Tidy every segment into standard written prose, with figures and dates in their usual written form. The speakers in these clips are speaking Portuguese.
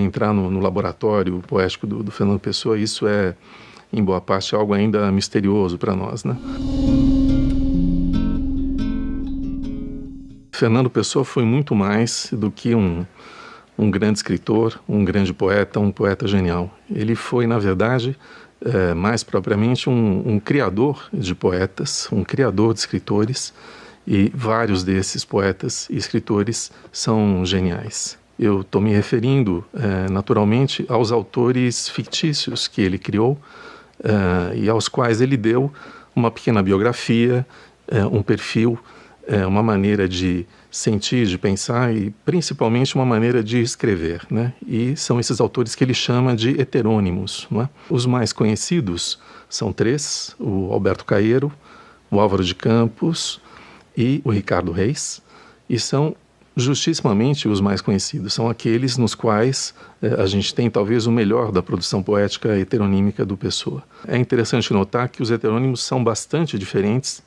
entrar no laboratório poético do Fernando Pessoa, isso é, em boa parte, algo ainda misterioso para nós, né? Fernando Pessoa foi muito mais do que um grande escritor, um grande poeta, um poeta genial. Ele foi, na verdade, mais propriamente um criador de poetas, um criador de escritores, e vários desses poetas e escritores são geniais. Eu estou me referindo, naturalmente, aos autores fictícios que ele criou e aos quais ele deu uma pequena biografia, um perfil, uma maneira de sentir, de pensar e principalmente uma maneira de escrever, né? E são esses autores que ele chama de heterônimos, não é? Os mais conhecidos são três: o Alberto Caeiro, o Álvaro de Campos e o Ricardo Reis, e são justissimamente os mais conhecidos, são aqueles nos quais a gente tem talvez o melhor da produção poética heteronímica do Pessoa. É interessante notar que os heterônimos são bastante diferentes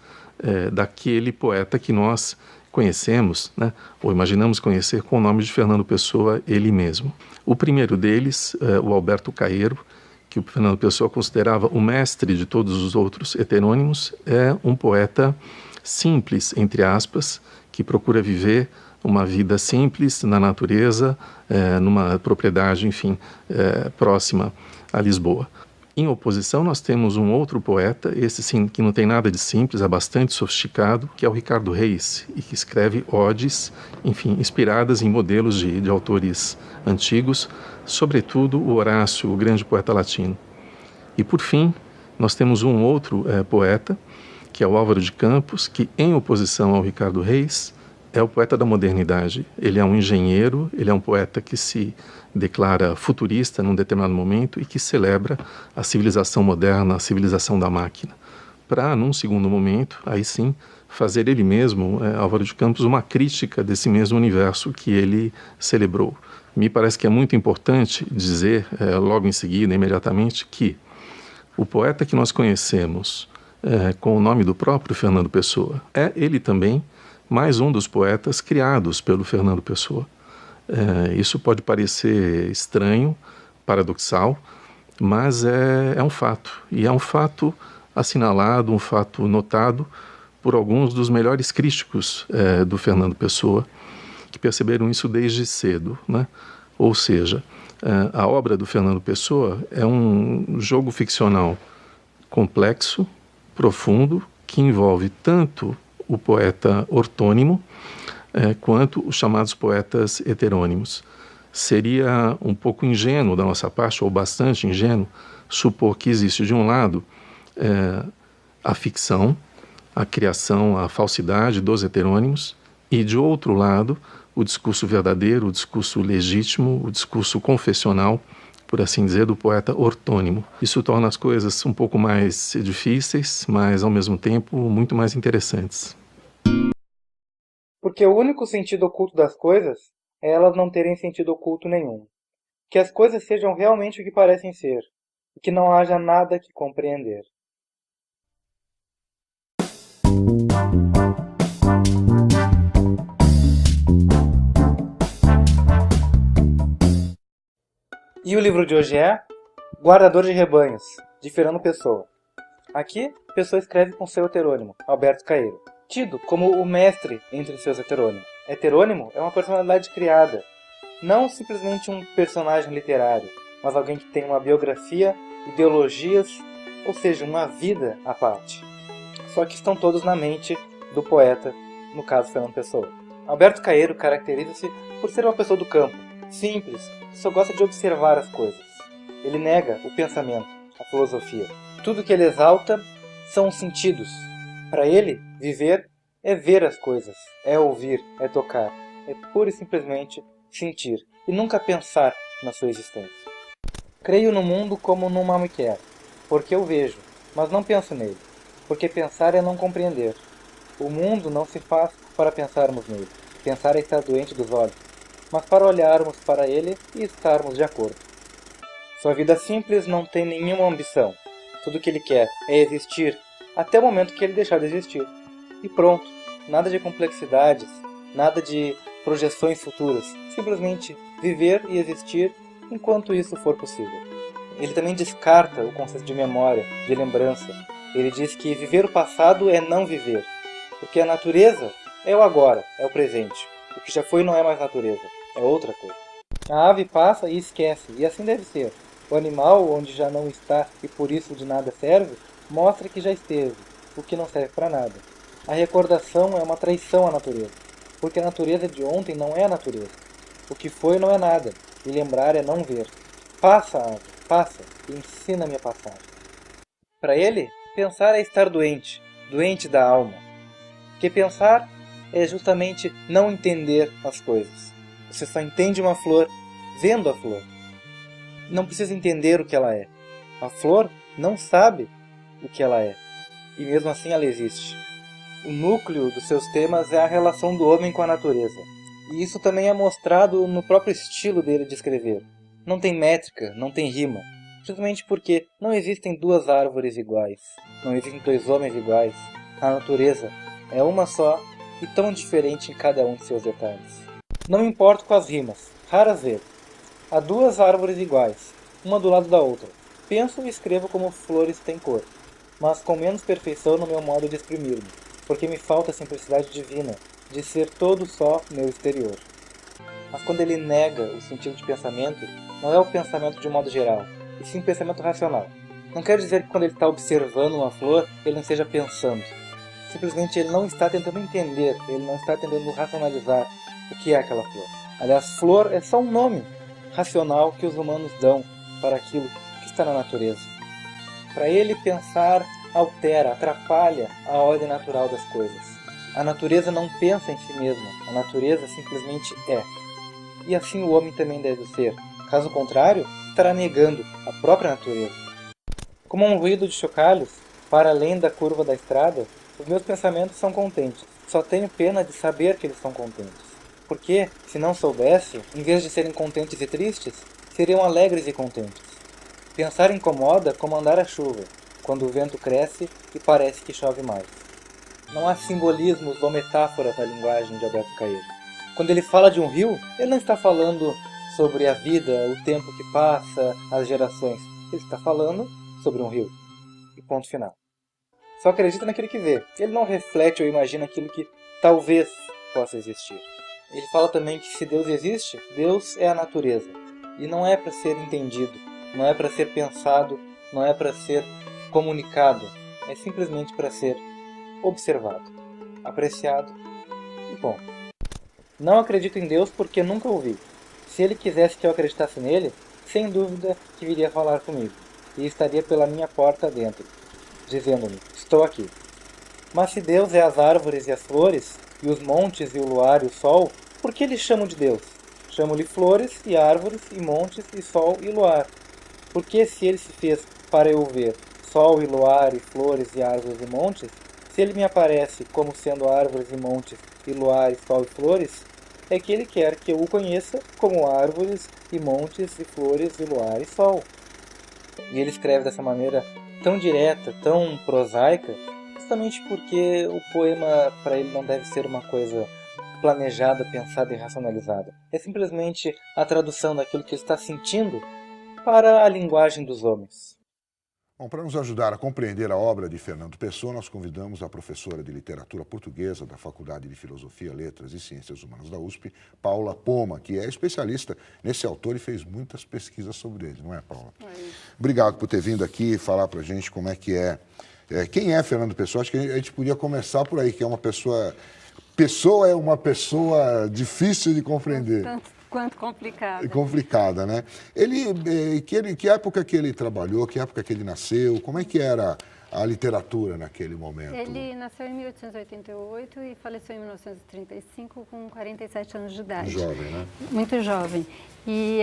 daquele poeta que nós conhecemos, né, ou imaginamos conhecer com o nome de Fernando Pessoa, ele mesmo. O primeiro deles, o Alberto Caeiro, que o Fernando Pessoa considerava o mestre de todos os outros heterônimos, é um poeta simples, entre aspas, que procura viver uma vida simples na natureza, numa propriedade, enfim, próxima a Lisboa. Em oposição, nós temos um outro poeta, esse sim, que não tem nada de simples, é bastante sofisticado, que é o Ricardo Reis, e que escreve odes, enfim, inspiradas em modelos de autores antigos, sobretudo o Horácio, o grande poeta latino. E, por fim, nós temos um outro poeta, que é o Álvaro de Campos, que, em oposição ao Ricardo Reis, é o poeta da modernidade. Ele é um engenheiro, ele é um poeta que se declara futurista num determinado momento e que celebra a civilização moderna, a civilização da máquina. Para, num segundo momento, aí sim, fazer ele mesmo, Álvaro de Campos, uma crítica desse mesmo universo que ele celebrou. Me parece que é muito importante dizer, logo em seguida, imediatamente, que o poeta que nós conhecemos com o nome do próprio Fernando Pessoa é ele também mais um dos poetas criados pelo Fernando Pessoa. Isso pode parecer estranho, paradoxal, mas é um fato. E é um fato assinalado, um fato notado por alguns dos melhores críticos do Fernando Pessoa, que perceberam isso desde cedo, né? Ou seja, a obra do Fernando Pessoa é um jogo ficcional complexo, profundo, que envolve tanto o poeta ortônimo, quanto os chamados poetas heterônimos. Seria um pouco ingênuo da nossa parte, ou bastante ingênuo, supor que existe de um lado a ficção, a criação, a falsidade dos heterônimos, e de outro lado o discurso verdadeiro, o discurso legítimo, o discurso confessional, por assim dizer, do poeta ortônimo. Isso torna as coisas um pouco mais difíceis, mas ao mesmo tempo muito mais interessantes. Porque o único sentido oculto das coisas é elas não terem sentido oculto nenhum. Que as coisas sejam realmente o que parecem ser, e que não haja nada que compreender. E o livro de hoje é Guardador de Rebanhos, de Fernando Pessoa. Aqui, Pessoa escreve com seu heterônimo, Alberto Caeiro, tido como o mestre entre seus heterônimos. Heterônimo é uma personalidade criada, não simplesmente um personagem literário, mas alguém que tem uma biografia, ideologias, ou seja, uma vida à parte. Só que estão todos na mente do poeta, no caso Fernando Pessoa. Alberto Caeiro caracteriza-se por ser uma pessoa do campo, simples, que só gosta de observar as coisas. Ele nega o pensamento, a filosofia. Tudo que ele exalta são os sentidos. Para ele, viver é ver as coisas, é ouvir, é tocar, é pura e simplesmente sentir, e nunca pensar na sua existência. Creio no mundo como num Maomquer, porque eu vejo, mas não penso nele, porque pensar é não compreender. O mundo não se faz para pensarmos nele, pensar é estar doente dos olhos, mas para olharmos para ele e estarmos de acordo. Sua vida simples não tem nenhuma ambição. Tudo o que ele quer é existir até o momento que ele deixar de existir. E pronto, nada de complexidades, nada de projeções futuras. Simplesmente viver e existir enquanto isso for possível. Ele também descarta o conceito de memória, de lembrança. Ele diz que viver o passado é não viver, porque a natureza é o agora, é o presente. O que já foi não é mais natureza, é outra coisa. A ave passa e esquece, e assim deve ser. O animal, onde já não está e por isso de nada serve, mostra que já esteve, o que não serve para nada. A recordação é uma traição à natureza, porque a natureza de ontem não é a natureza. O que foi não é nada, e lembrar é não ver. Passa, ave, passa, e ensina-me a passar. Para ele, pensar é estar doente, doente da alma. Porque pensar é justamente não entender as coisas. Você só entende uma flor vendo a flor. Não precisa entender o que ela é. A flor não sabe o que ela é. E mesmo assim ela existe. O núcleo dos seus temas é a relação do homem com a natureza. E isso também é mostrado no próprio estilo dele de escrever. Não tem métrica, não tem rima. Justamente porque não existem duas árvores iguais. Não existem dois homens iguais. A natureza é uma só e tão diferente em cada um de seus detalhes. Não me importo com as rimas, raras vezes. Há duas árvores iguais, uma do lado da outra. Penso e escrevo como flores têm cor, mas com menos perfeição no meu modo de exprimir-me, porque me falta a simplicidade divina de ser todo só meu exterior. Mas quando ele nega o sentido de pensamento, não é o pensamento de um modo geral, e sim pensamento racional. Não quer dizer que quando ele está observando uma flor, ele não esteja pensando. Simplesmente ele não está tentando entender, ele não está tentando racionalizar o que é aquela flor. Aliás, flor é só um nome racional que os humanos dão para aquilo que está na natureza. Para ele, pensar altera, atrapalha a ordem natural das coisas. A natureza não pensa em si mesma, a natureza simplesmente é. E assim o homem também deve ser. Caso contrário, estará negando a própria natureza. Como um ruído de chocalhos, para além da curva da estrada, os meus pensamentos são contentes. Só tenho pena de saber que eles são contentes. Porque, se não soubesse, em vez de serem contentes e tristes, seriam alegres e contentes. Pensar incomoda como andar à chuva, quando o vento cresce e parece que chove mais. Não há simbolismos ou metáforas na linguagem de Alberto Caeiro. Quando ele fala de um rio, ele não está falando sobre a vida, o tempo que passa, as gerações. Ele está falando sobre um rio. E ponto final. Só acredita naquilo que vê. Ele não reflete ou imagina aquilo que talvez possa existir. Ele fala também que se Deus existe, Deus é a natureza. E não é para ser entendido, não é para ser pensado, não é para ser comunicado. É simplesmente para ser observado, apreciado e bom. Não acredito em Deus porque nunca o vi. Se ele quisesse que eu acreditasse nele, sem dúvida que viria falar comigo. E estaria pela minha porta dentro, dizendo-me, estou aqui. Mas se Deus é as árvores e as flores, e os montes e o luar e o sol, por que lhe chamo de Deus? Chamo-lhe flores e árvores e montes e sol e luar. Porque se ele se fez para eu ver sol e luar e flores e árvores e montes, se ele me aparece como sendo árvores e montes e luar e sol e flores, é que ele quer que eu o conheça como árvores e montes e flores e luar e sol. E ele escreve dessa maneira tão direta, tão prosaica, justamente porque o poema para ele não deve ser uma coisa planejada, pensada e racionalizada. É simplesmente a tradução daquilo que ele está sentindo para a linguagem dos homens. Bom, para nos ajudar a compreender a obra de Fernando Pessoa, nós convidamos a professora de Literatura Portuguesa da Faculdade de Filosofia, Letras e Ciências Humanas da USP, Paula Poma, que é especialista nesse autor e fez muitas pesquisas sobre ele, não é, Paula? Obrigado por ter vindo aqui falar para a gente como é que é. Quem é Fernando Pessoa? Acho que a gente podia começar por aí, que é uma pessoa... Pessoa é uma pessoa difícil de compreender. Tanto quanto complicada. Complicada, né? Que época que ele trabalhou, que época que ele nasceu, como é que era a literatura naquele momento? Ele nasceu em 1888 e faleceu em 1935 com 47 anos de idade. Jovem, né? Muito jovem. E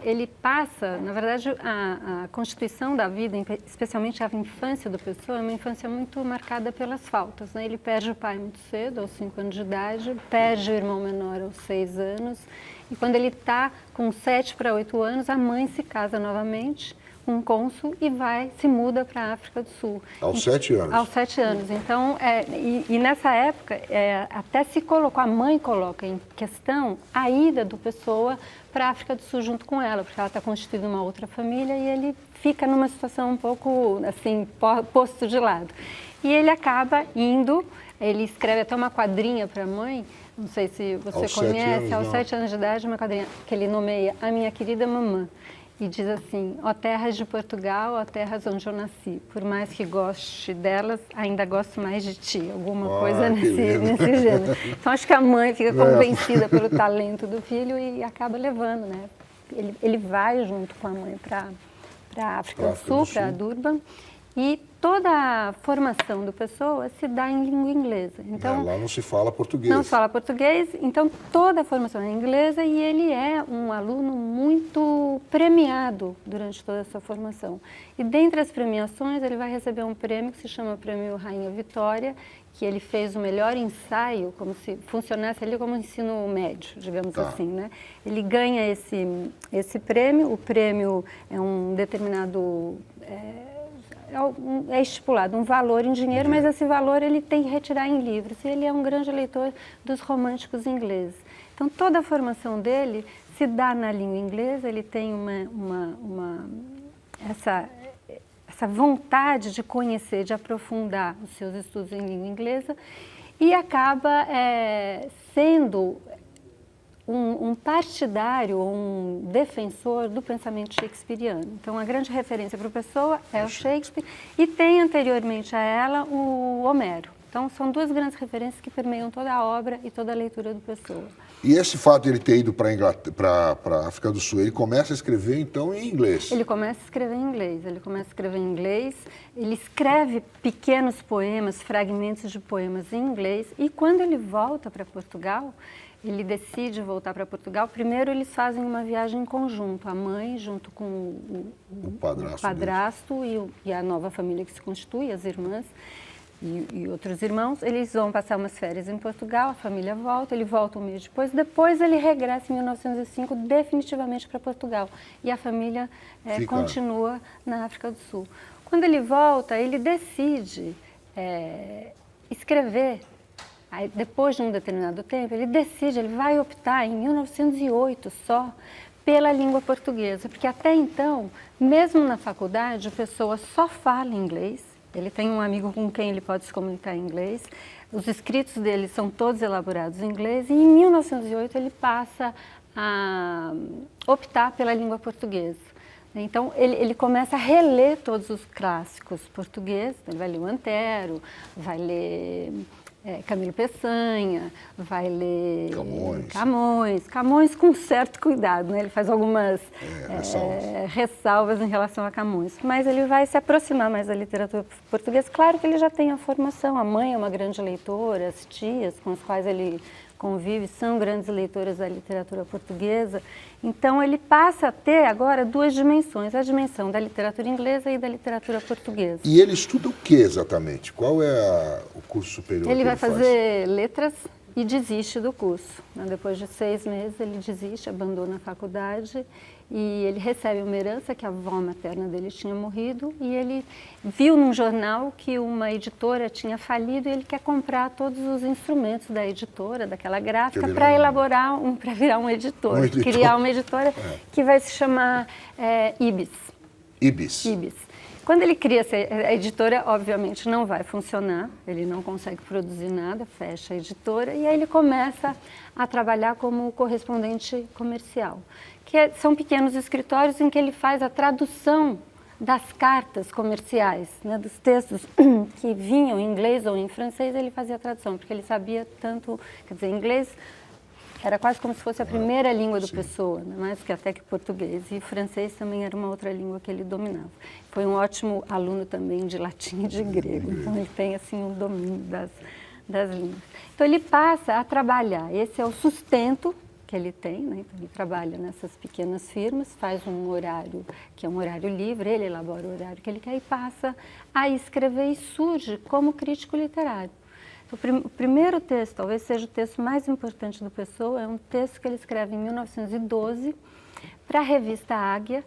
ele passa, na verdade, a constituição da vida, especialmente a infância do Pessoa, é uma infância muito marcada pelas faltas, né? Ele perde o pai muito cedo, aos 5 anos de idade, perde o irmão menor aos 6 anos, e quando ele está com 7 para 8 anos, a mãe se casa novamente um cônsul e se muda para a África do Sul. Aos 7 anos? Aos 7 anos. Então, e nessa época, até a mãe coloca em questão a ida do Pessoa para a África do Sul junto com ela, porque ela está constituindo uma outra família e ele fica numa situação um pouco, assim, posto de lado. E ele acaba indo, ele escreve até uma quadrinha para a mãe, não sei se você conhece, aos 7 anos de idade, uma quadrinha que ele nomeia A Minha Querida Mamã. E diz assim: ó terras de Portugal, ó terras onde eu nasci, por mais que goste delas, ainda gosto mais de ti. Alguma coisa nesse gênero. Então acho que a mãe fica convencida pelo talento do filho e acaba levando, né? Ele vai junto com a mãe para a África do Sul, para Durban, e toda a formação do Pessoa se dá em língua inglesa. Então, lá não se fala português. Não se fala português, então toda a formação é inglesa e ele é um aluno muito premiado durante toda essa formação. E dentre as premiações, ele vai receber um prêmio que se chama Prêmio Rainha Vitória, que ele fez o melhor ensaio, como se funcionasse ali como um ensino médio, digamos assim, né? Ele ganha esse prêmio, o prêmio é um determinado... É estipulado um valor em dinheiro, mas esse valor ele tem que retirar em livros. E ele é um grande leitor dos românticos ingleses. Então, toda a formação dele se dá na língua inglesa, ele tem essa vontade de conhecer, de aprofundar os seus estudos em língua inglesa e acaba sendo um partidário, um defensor do pensamento shakespeariano. Então, a grande referência para o Pessoa é o Shakespeare e tem anteriormente a ela o Homero. Então, são duas grandes referências que permeiam toda a obra e toda a leitura do Pessoa. E esse fato de ele ter ido para a África do Sul, ele começa a escrever, então, em inglês? Ele começa a escrever em inglês, ele escreve pequenos poemas, fragmentos de poemas em inglês, e quando ele volta para Portugal, ele decide voltar para Portugal. Primeiro, eles fazem uma viagem em conjunto, a mãe junto com o padrasto e a nova família que se constitui, as irmãs e outros irmãos. Eles vão passar umas férias em Portugal, a família volta, ele volta um mês depois ele regressa em 1905 definitivamente para Portugal e a família continua na África do Sul. Quando ele volta, ele decide escrever. Aí, depois de um determinado tempo, ele vai optar em 1908 só pela língua portuguesa, porque até então, mesmo na faculdade, a pessoa só fala inglês, ele tem um amigo com quem ele pode se comunicar em inglês, os escritos dele são todos elaborados em inglês, e em 1908 ele passa a optar pela língua portuguesa. Então, ele começa a reler todos os clássicos portugueses, ele vai ler o Antero, vai ler... Camilo Peçanha, vai ler Camões com certo cuidado, né? Ele faz algumas ressalvas em relação a Camões, mas ele vai se aproximar mais da literatura portuguesa. Claro que ele já tem a formação, a mãe é uma grande leitora, as tias com as quais ele convive são grandes leitoras da literatura portuguesa, então ele passa a ter agora duas dimensões, a dimensão da literatura inglesa e da literatura portuguesa. E ele estuda o que exatamente? Qual é o curso superior que ele vai fazer letras e desiste do curso. Depois de 6 meses ele desiste, abandona a faculdade e ele recebe uma herança que a avó materna dele tinha morrido e ele viu num jornal que uma editora tinha falido e ele quer comprar todos os instrumentos da editora, daquela gráfica, para elaborar para virar um editor, criar uma editora que vai se chamar Ibis. Ibis. Quando ele cria a editora, obviamente não vai funcionar, ele não consegue produzir nada, fecha a editora e aí ele começa a trabalhar como correspondente comercial, que são pequenos escritórios em que ele faz a tradução das cartas comerciais, né, dos textos que vinham em inglês ou em francês, ele fazia a tradução, porque ele sabia tanto, quer dizer, inglês era quase como se fosse a primeira língua do Pessoa, né? Mais que até que português. E francês também era uma outra língua que ele dominava. Foi um ótimo aluno também de latim e de grego. Então, ele tem assim um domínio das línguas. Então, ele passa a trabalhar. Esse é o sustento que ele tem, né? Então, ele trabalha nessas pequenas firmas, faz um horário que é um horário livre, ele elabora o horário que ele quer e passa a escrever e surge como crítico literário. O primeiro texto, talvez seja o texto mais importante do Pessoa, é um texto que ele escreve em 1912 para a revista Águia,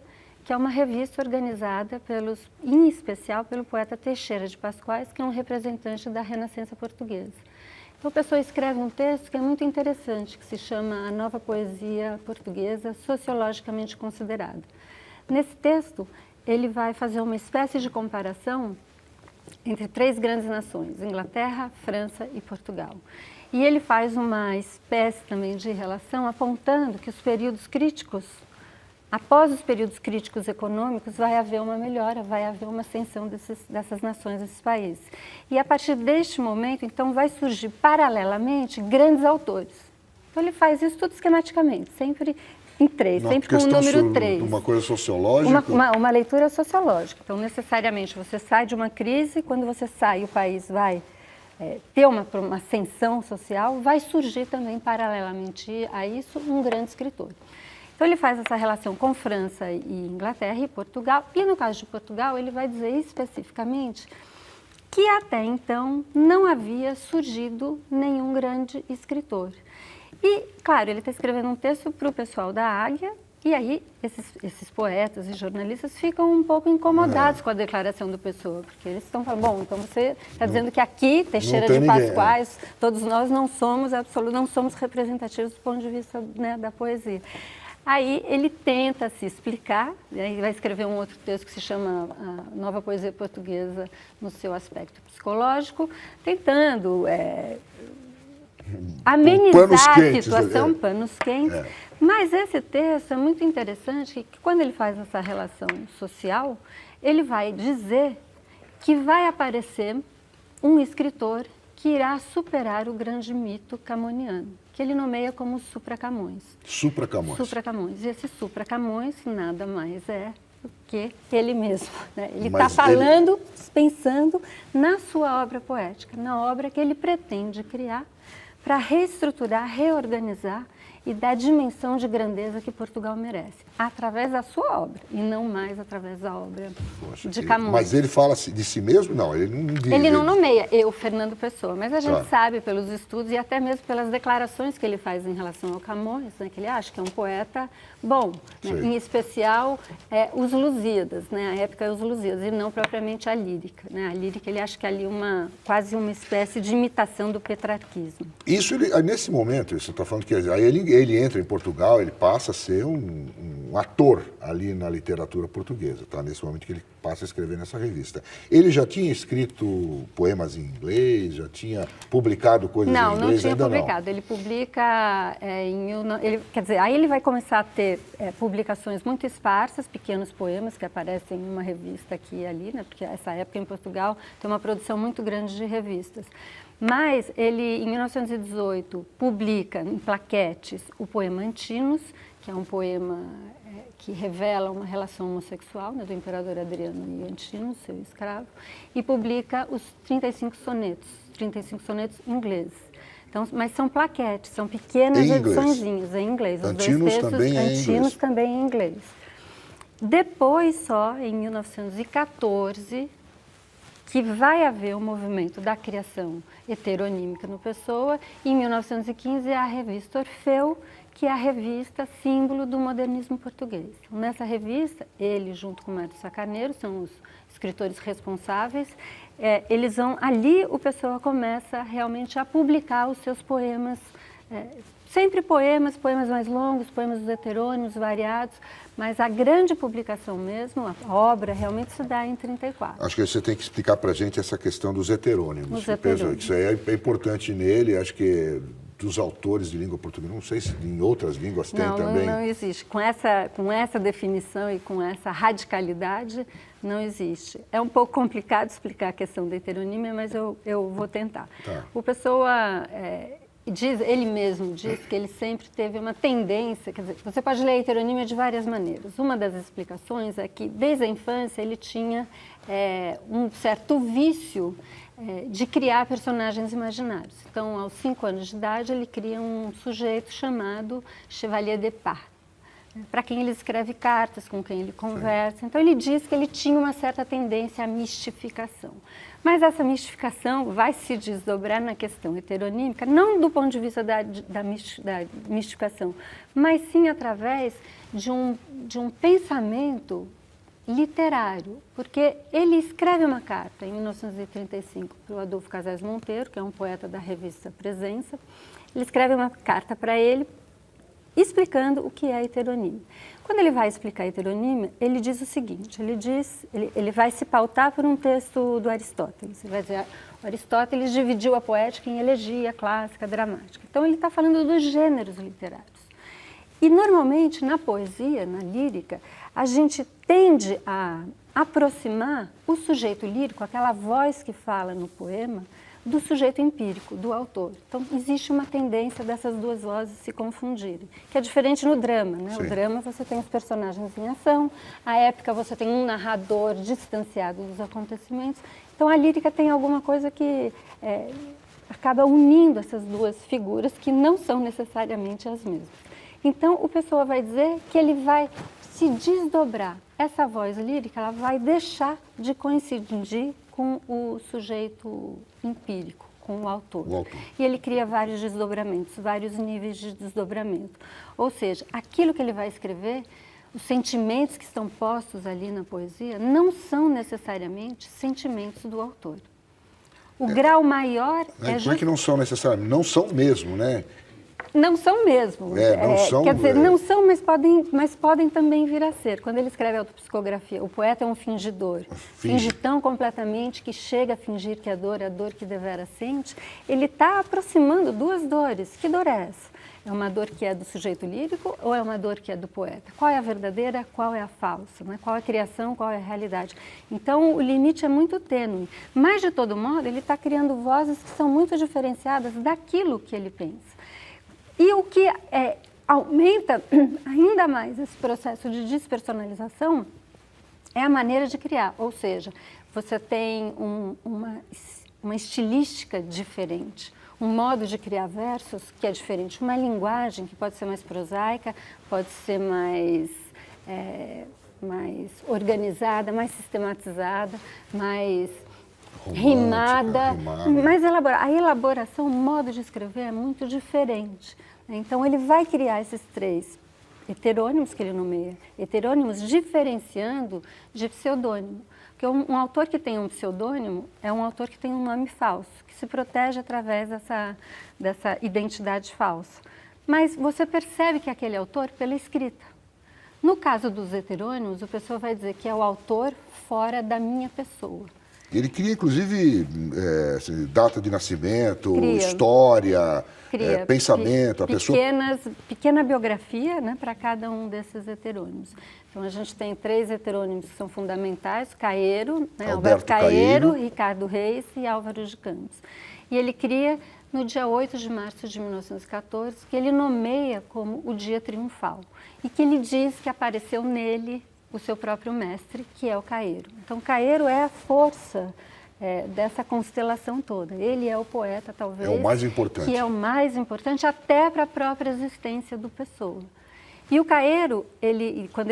que é uma revista organizada em especial pelo poeta Teixeira de Pascoais, que é um representante da Renascença portuguesa. Então, a pessoa escreve um texto que é muito interessante, que se chama A Nova Poesia Portuguesa Sociologicamente Considerada. Nesse texto, ele vai fazer uma espécie de comparação entre 3 grandes nações, Inglaterra, França e Portugal. E ele faz uma espécie também de relação apontando que os períodos críticos, após os períodos críticos econômicos, vai haver uma melhora, vai haver uma ascensão dessas nações, desses países. E a partir deste momento, então, vai surgir paralelamente grandes autores. Então ele faz isso tudo esquematicamente, sempre em 3, sempre com o número 3. Uma coisa sociológica? Uma leitura sociológica. Então, necessariamente, você sai de uma crise, quando você sai, o país vai ter uma ascensão social, vai surgir também, paralelamente a isso, um grande escritor. Então, ele faz essa relação com França e Inglaterra e Portugal, e no caso de Portugal, ele vai dizer especificamente que até então não havia surgido nenhum grande escritor. E, claro, ele está escrevendo um texto para o pessoal da Águia, e aí esses poetas e jornalistas ficam um pouco incomodados com a declaração do Pessoa, porque eles estão falando, bom, então você está dizendo que aqui, Teixeira de Pascoais, todos nós não somos representativos do ponto de vista, né, da poesia. Aí ele tenta se explicar, ele vai escrever um outro texto que se chama A Nova Poesia Portuguesa no seu aspecto psicológico, tentando amenizar a situação, panos quentes. Mas esse texto é muito interessante, que quando ele faz essa relação social, ele vai dizer que vai aparecer um escritor que irá superar o grande mito camoniano, que ele nomeia como Supra-Camões. Supra-Camões. Supra-Camões. E esse Supra-Camões nada mais é do que ele mesmo, né? Ele está falando, pensando na sua obra poética, na obra que ele pretende criar para reestruturar, reorganizar e dar a dimensão de grandeza que Portugal merece, através da sua obra, e não mais através da obra de Camões. Mas ele fala de si mesmo? Não, ele não diz. Ele não nomeia Fernando Pessoa, mas a gente sabe pelos estudos e até mesmo pelas declarações que ele faz em relação ao Camões, né, que ele acha que é um poeta bom, né, em especial os Lusíadas, né, a época é os Lusíadas, e não propriamente a lírica. Né, a lírica ele acha que é ali quase uma espécie de imitação do petrarquismo. Isso, nesse momento, você está falando que aí ele entra em Portugal, ele passa a ser um ator ali na literatura portuguesa, tá? Nesse momento que ele passa a escrever nessa revista. Ele já tinha escrito poemas em inglês, já tinha publicado coisas em inglês? Não tinha publicado. Ele publica quer dizer, aí ele vai começar a ter publicações muito esparsas, pequenos poemas que aparecem em uma revista aqui e ali, né? Porque essa época em Portugal tem uma produção muito grande de revistas. Mas ele, em 1918, publica em plaquetes o poema Antinous, que é um poema que revela uma relação homossexual, né, do imperador Adriano e Antinous, seu escravo, e publica os 35 sonetos ingleses. Então, mas são plaquetes, são pequenas ediçõezinhas em inglês. Os Antinous dois textos, também em inglês. Depois, só em 1914, que vai haver um movimento da criação heteronímica no Pessoa, e em 1915 a revista Orfeu, que é a revista símbolo do modernismo português. Nessa revista, ele junto com Mário Sá Carneiro, são os escritores responsáveis, ali o Pessoa começa realmente a publicar os seus poemas, sempre poemas mais longos, poemas dos heterônimos, variados, mas a grande publicação mesmo, a obra, realmente se dá em 34. Acho que você tem que explicar para a gente essa questão dos heterônimos. Isso aí é importante nele, acho que dos autores de língua portuguesa, não sei se em outras línguas tem também. Não existe. Com essa definição e com essa radicalidade, não existe. É um pouco complicado explicar a questão da heteronímia, mas eu vou tentar. Tá. O Pessoa... ele mesmo diz que ele sempre teve uma tendência, quer dizer, você pode ler a heteronímia de várias maneiras. Uma das explicações é que, desde a infância, ele tinha um certo vício de criar personagens imaginários. Então, aos 5 anos de idade, ele cria um sujeito chamado Chevalier de Pá, para quem ele escreve cartas, com quem ele conversa. Então, ele diz que ele tinha uma certa tendência à mistificação. Mas essa mistificação vai se desdobrar na questão heteronímica, não do ponto de vista da mistificação, mas sim através de um pensamento literário, porque ele escreve uma carta em 1935 para o Adolfo Casais Monteiro, que é um poeta da revista Presença. Ele escreve uma carta para ele explicando o que é heteronímia. Quando ele vai explicar a heteronímia, ele diz o seguinte, ele vai se pautar por um texto do Aristóteles. Ele vai dizer, Aristóteles dividiu a poética em elegia, clássica, dramática. Então ele está falando dos gêneros literários. E normalmente na poesia, na lírica, a gente tende a aproximar o sujeito lírico, aquela voz que fala no poema, do sujeito empírico, do autor. Então, existe uma tendência dessas duas vozes se confundirem, que é diferente no drama, né? Sim. O drama você tem os personagens em ação, a épica você tem um narrador distanciado dos acontecimentos. Então, a lírica tem alguma coisa que acaba unindo essas duas figuras que não são necessariamente as mesmas. Então, o Pessoa vai dizer que ele vai se desdobrar. Essa voz lírica, ela vai deixar de coincidir com o sujeito empírico, com o autor. E ele cria vários desdobramentos, vários níveis de desdobramento. Ou seja, aquilo que ele vai escrever, os sentimentos que estão postos ali na poesia, não são necessariamente sentimentos do autor. O grau maior Como é que não são necessariamente? Não são mesmo, né? Não são mesmo. Não são, quer dizer, não são, mas podem também vir a ser. Quando ele escreve autopsicografia, o poeta é um fingidor. Finge tão completamente que chega a fingir que a dor que devera sente. Ele está aproximando duas dores. Que dor é essa? É uma dor que é do sujeito lírico ou é uma dor que é do poeta? Qual é a verdadeira, qual é a falsa? Né? Qual é a criação, qual é a realidade? Então, o limite é muito tênue. Mas, de todo modo, ele está criando vozes que são muito diferenciadas daquilo que ele pensa. E o que aumenta ainda mais esse processo de despersonalização é a maneira de criar. Ou seja, você tem uma estilística diferente, um modo de criar versos que é diferente, uma linguagem que pode ser mais prosaica, pode ser mais organizada, mais sistematizada, mais rimada, mais elaborada. A elaboração, o modo de escrever é muito diferente. Então, ele vai criar esses três heterônimos que ele nomeia, heterônimos diferenciando de pseudônimo. Porque um autor que tem um pseudônimo é um autor que tem um nome falso, que se protege através dessa identidade falsa. Mas você percebe que é aquele autor pela escrita. No caso dos heterônimos, a pessoa vai dizer que é o autor fora da minha pessoa. Ele cria, inclusive, data de nascimento, história, pensamento, pequena biografia, né, para cada um desses heterônimos. Então, a gente tem 3 heterônimos que são fundamentais, Caeiro, né, Alberto Caeiro, Ricardo Reis e Álvaro de Campos. E ele cria no dia 8 de março de 1914, que ele nomeia como o dia triunfal, e que ele diz que apareceu nele o seu próprio mestre, que é o Caeiro. Então, Caeiro é a força dessa constelação toda. Ele é o poeta, talvez... É o mais importante. Que é o mais importante até para a própria existência do Pessoa. E o Caeiro, quando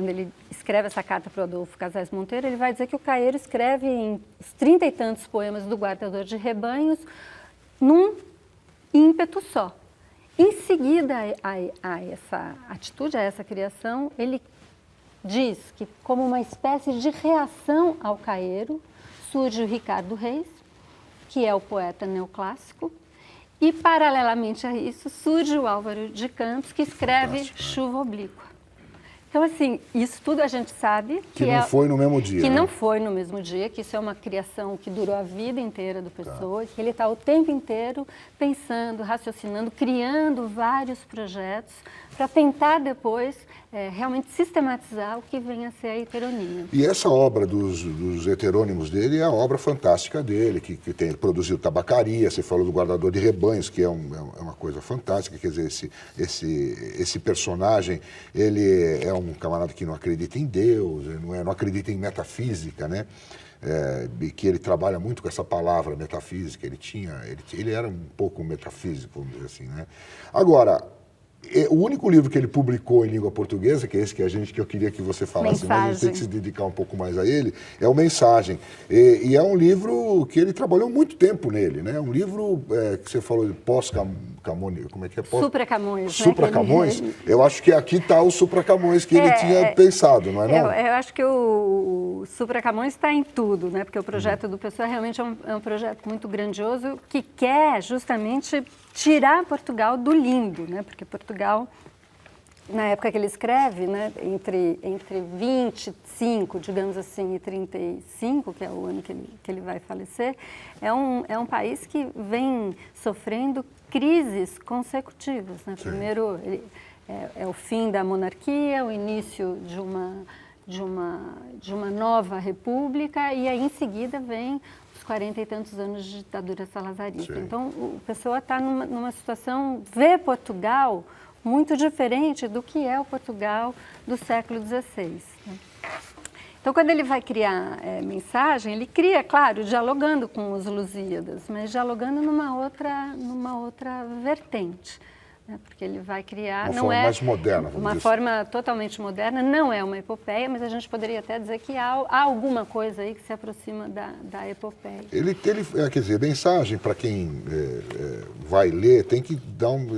ele escreve essa carta para o Adolfo Casais Monteiro, ele vai dizer que o Caeiro escreve em os 30 e tantos poemas do Guardador de Rebanhos num ímpeto só. Em seguida a essa atitude, a essa criação, ele diz que, como uma espécie de reação ao Caeiro, surge o Ricardo Reis, que é o poeta neoclássico, e, paralelamente a isso, surge o Álvaro de Campos, que escreve Chuva Oblíqua. Então, assim, isso tudo a gente sabe que não foi no mesmo dia. Que não foi no mesmo dia, que isso é uma criação que durou a vida inteira do Pessoa, que ele está o tempo inteiro pensando, raciocinando, criando vários projetos para tentar depois realmente sistematizar o que vem a ser a heteronímia. E essa obra dos heterônimos dele é a obra fantástica dele, que produziu Tabacaria, você falou do Guardador de Rebanhos, que é uma coisa fantástica, quer dizer, esse personagem, ele é um camarada que não acredita em Deus, não acredita em metafísica, né? Que ele trabalha muito com essa palavra metafísica, ele era um pouco metafísico, vamos dizer assim, né? Agora, o único livro que ele publicou em língua portuguesa, que é esse que eu queria que você falasse, mas a gente tem que se dedicar um pouco mais a ele, é o Mensagem. E é um livro que ele trabalhou muito tempo nele, né? Um livro que você falou de Camões, como é que é? Supra Camões. Supra Camões? Eu acho que aqui está o Supra Camões que ele tinha pensado, não é não? Eu acho que o Supra Camões está em tudo, né? Porque o projeto do Pessoa realmente é um projeto muito grandioso que quer justamente tirar Portugal do limbo, né? Porque Portugal, na época que ele escreve, né, entre 25, digamos assim, e 35, que é o ano que ele vai falecer, é um país que vem sofrendo crises consecutivas, né? Primeiro, é o fim da monarquia, o início de uma nova república, e aí em seguida vem os 40 e tantos anos de ditadura salazarista. Sim. Então, o Pessoa está numa situação, vê Portugal muito diferente do que é o Portugal do século XVI. Né? Então, quando ele vai criar mensagem, ele cria, claro, dialogando com os Lusíadas, mas dialogando numa outra vertente. Né? Porque ele vai criar... Uma forma mais moderna. Uma forma totalmente moderna, não é uma epopeia, mas a gente poderia até dizer que há alguma coisa aí que se aproxima da epopeia. Ele quer dizer, mensagem para quem vai ler, tem que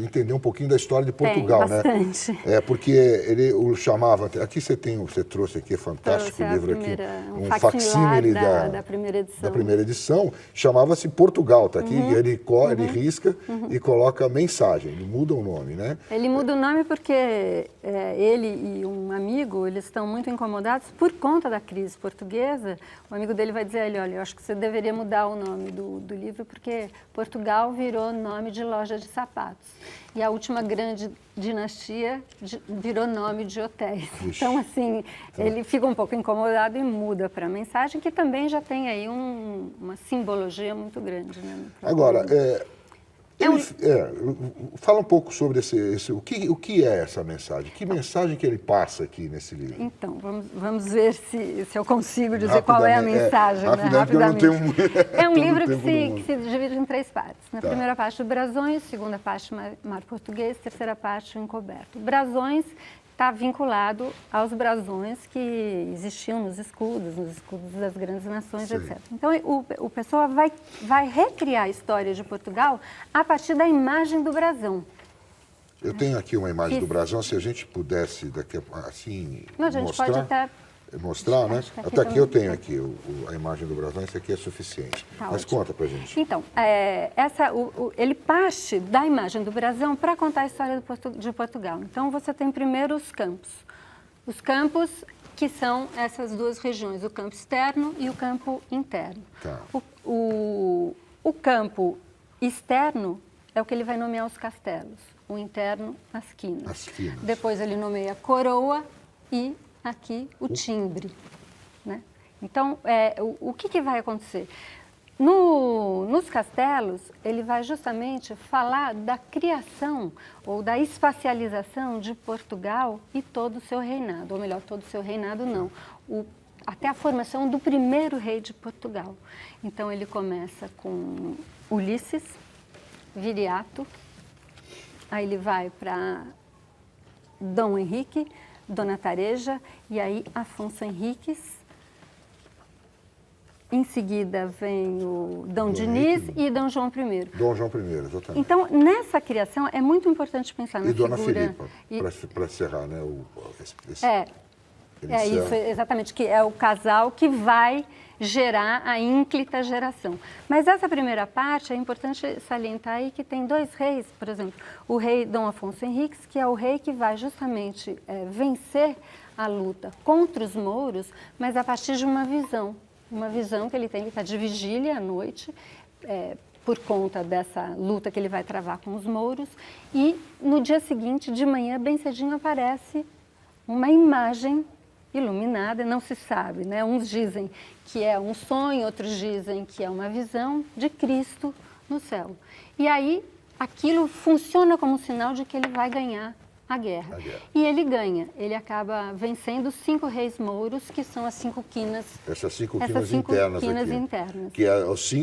entender um pouquinho da história de Portugal, tem, bastante. Né? Porque ele o chamava... Aqui você trouxe aqui, fantástico livro aqui, um facsímile da primeira edição, chamava-se Portugal, tá aqui, ele risca e coloca mensagem, ele muda o nome, né? Ele muda o nome porque ele e um amigo, eles estão muito incomodados por conta da crise portuguesa. O amigo dele vai dizer a ele, olha, eu acho que você deveria mudar o nome do livro porque Portugal virou nome de loja de sapatos. E a última grande dinastia virou nome de hotéis. Ixi. Então, assim, ele fica um pouco incomodado e muda para a mensagem, que também já tem aí uma simbologia muito grande. Né, agora, fala um pouco sobre o que é essa mensagem? Que mensagem que ele passa aqui nesse livro? Então, vamos ver se eu consigo dizer qual é a mensagem. Rapidamente. É um livro que se divide em 3 partes. Na primeira parte, brasões, segunda parte, mar português, terceira parte, o encoberto. Brasões está vinculado aos brasões que existiam nos escudos das grandes nações, sim, etc. Então, o Pessoa vai recriar a história de Portugal a partir da imagem do brasão. Eu tenho aqui uma imagem do brasão, se a gente pudesse daqui assim não, a gente mostrar, pode até mostrar, né? Até aqui eu tenho aqui a imagem do brasão, isso aqui é suficiente. Tá, mas ótimo. Conta pra gente. Então, ele parte da imagem do brasão para contar a história de Portugal. Então, você tem primeiro os campos. Os campos que são essas 2 regiões, o campo externo e o campo interno. Tá. O campo externo é o que ele vai nomear os castelos, o interno, as quinas. Depois ele nomeia coroa e aqui o timbre, né? Então, o que vai acontecer? Nos castelos, ele vai justamente falar da criação ou da espacialização de Portugal e todo o seu reinado, ou melhor, todo o seu reinado não, até a formação do primeiro rei de Portugal. Então, ele começa com Ulisses, Viriato, aí ele vai para Dom Henrique, Dona Tareja, e aí Afonso Henriques. Em seguida vem o Dom Diniz e Dom João I. Dom João I, exatamente. Então, nessa criação, é muito importante pensar na figura... E Dona Filipa, para encerrar, né? Isso, exatamente, que é o casal que vai gerar a ínclita geração. Mas essa primeira parte, é importante salientar aí que tem 2 reis, por exemplo, o rei Dom Afonso Henriques, que é o rei que vai justamente vencer a luta contra os mouros, mas a partir de uma visão que ele está de vigília à noite, por conta dessa luta que ele vai travar com os mouros, e no dia seguinte, de manhã, bem cedinho, aparece uma imagem iluminada, não se sabe, né? Uns dizem que é um sonho, outros dizem que é uma visão de Cristo no céu. E aí, aquilo funciona como um sinal de que ele vai ganhar a guerra. E ele ganha, ele acaba vencendo os 5 reis mouros, que são as 5 quinas. Essas 5 quinas internas aqui. Internas. Que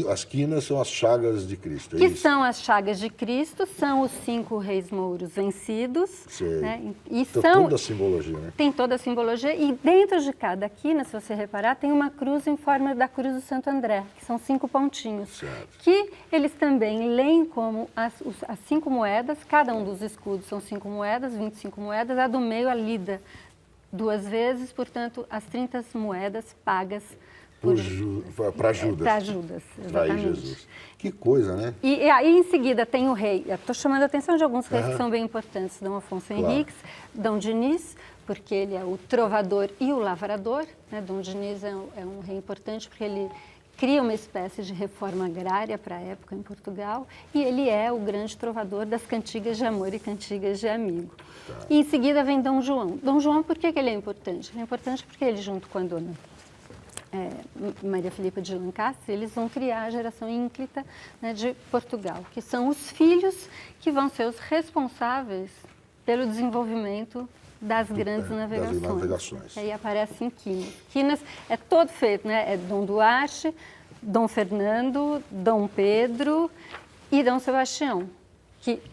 as quinas são as chagas de Cristo, que são as chagas de Cristo, são os 5 reis mouros vencidos. Né? E tem toda a simbologia, né? Tem toda a simbologia, e dentro de cada quina, se você reparar, tem uma cruz em forma da cruz do Santo André, que são 5 pontinhos. Certo. Que eles também leem como as 5 moedas, cada um dos escudos são 5 moedas, 25 moedas, a do meio a lida 2 vezes, portanto, as 30 moedas pagas para Judas. Para Judas, exatamente. Jesus. Que coisa, né? E aí, em seguida, tem o rei. Estou chamando a atenção de alguns reis que são bem importantes. Dom Afonso Henriques, Dom Diniz, porque ele é o trovador e o lavrador. Né? Dom Diniz é um rei importante porque ele cria uma espécie de reforma agrária para a época em Portugal, e ele é o grande trovador das cantigas de amor e cantigas de amigo. Tá. E em seguida vem Dom João. Dom João, por que ele é importante? Ele é importante porque ele, junto com a dona Maria Filipa de Lancaster, eles vão criar a geração ínclita, né, de Portugal, que são os filhos que vão ser os responsáveis pelo desenvolvimento das grandes navegações. Aí aparecem quinas. Quinas é todo feito, né? É Dom Duarte, Dom Fernando, Dom Pedro e Dom Sebastião.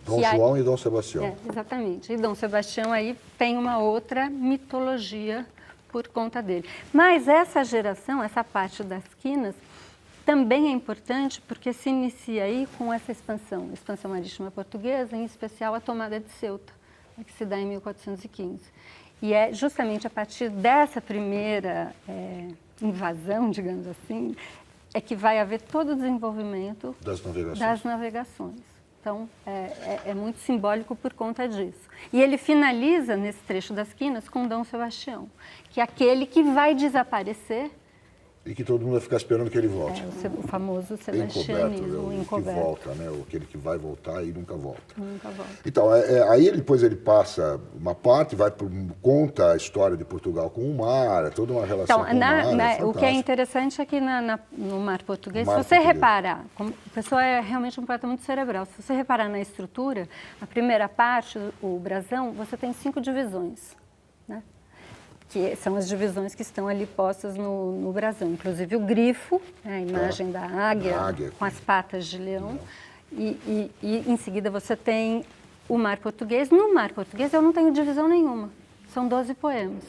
Dom João e Dom Sebastião. Exatamente. E Dom Sebastião aí tem uma outra mitologia por conta dele. Mas essa geração, essa parte das quinas, também é importante porque se inicia aí com essa expansão marítima portuguesa, em especial a tomada de Ceuta, que se dá em 1415. E é justamente a partir dessa primeira invasão, digamos assim, é que vai haver todo o desenvolvimento das navegações. Então, é muito simbólico por conta disso. E ele finaliza, nesse trecho das quinas, com Dom Sebastião, que é aquele que vai desaparecer. E que todo mundo vai ficar esperando que ele volte. O famoso sebastianismo encoberto. Que volta, né? Aquele que vai voltar e nunca volta. Nunca volta. Então, aí depois ele passa uma parte, conta a história de Portugal com o mar, é toda uma relação com o mar. O que é interessante é que no mar português, se você reparar, a pessoa é realmente um poeta muito cerebral, se você reparar na estrutura, a primeira parte, o brasão, você tem 5 divisões, né? Que são as divisões que estão ali postas no brasão. Inclusive o grifo, né, a imagem da águia com as patas de leão. E em seguida você tem o mar português. No mar português eu não tenho divisão nenhuma. São 12 poemas.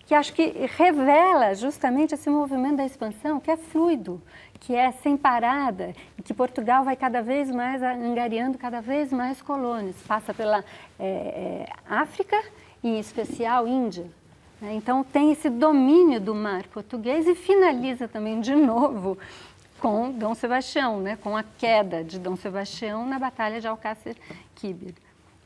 Que acho que revela justamente esse movimento da expansão, que é fluido, que é sem parada, e que Portugal vai cada vez mais angariando cada vez mais colônias. Passa pela África e, em especial, Índia. Então, tem esse domínio do mar português e finaliza também, de novo, com Dom Sebastião, né? Com a queda de Dom Sebastião na Batalha de Alcácer Quibir.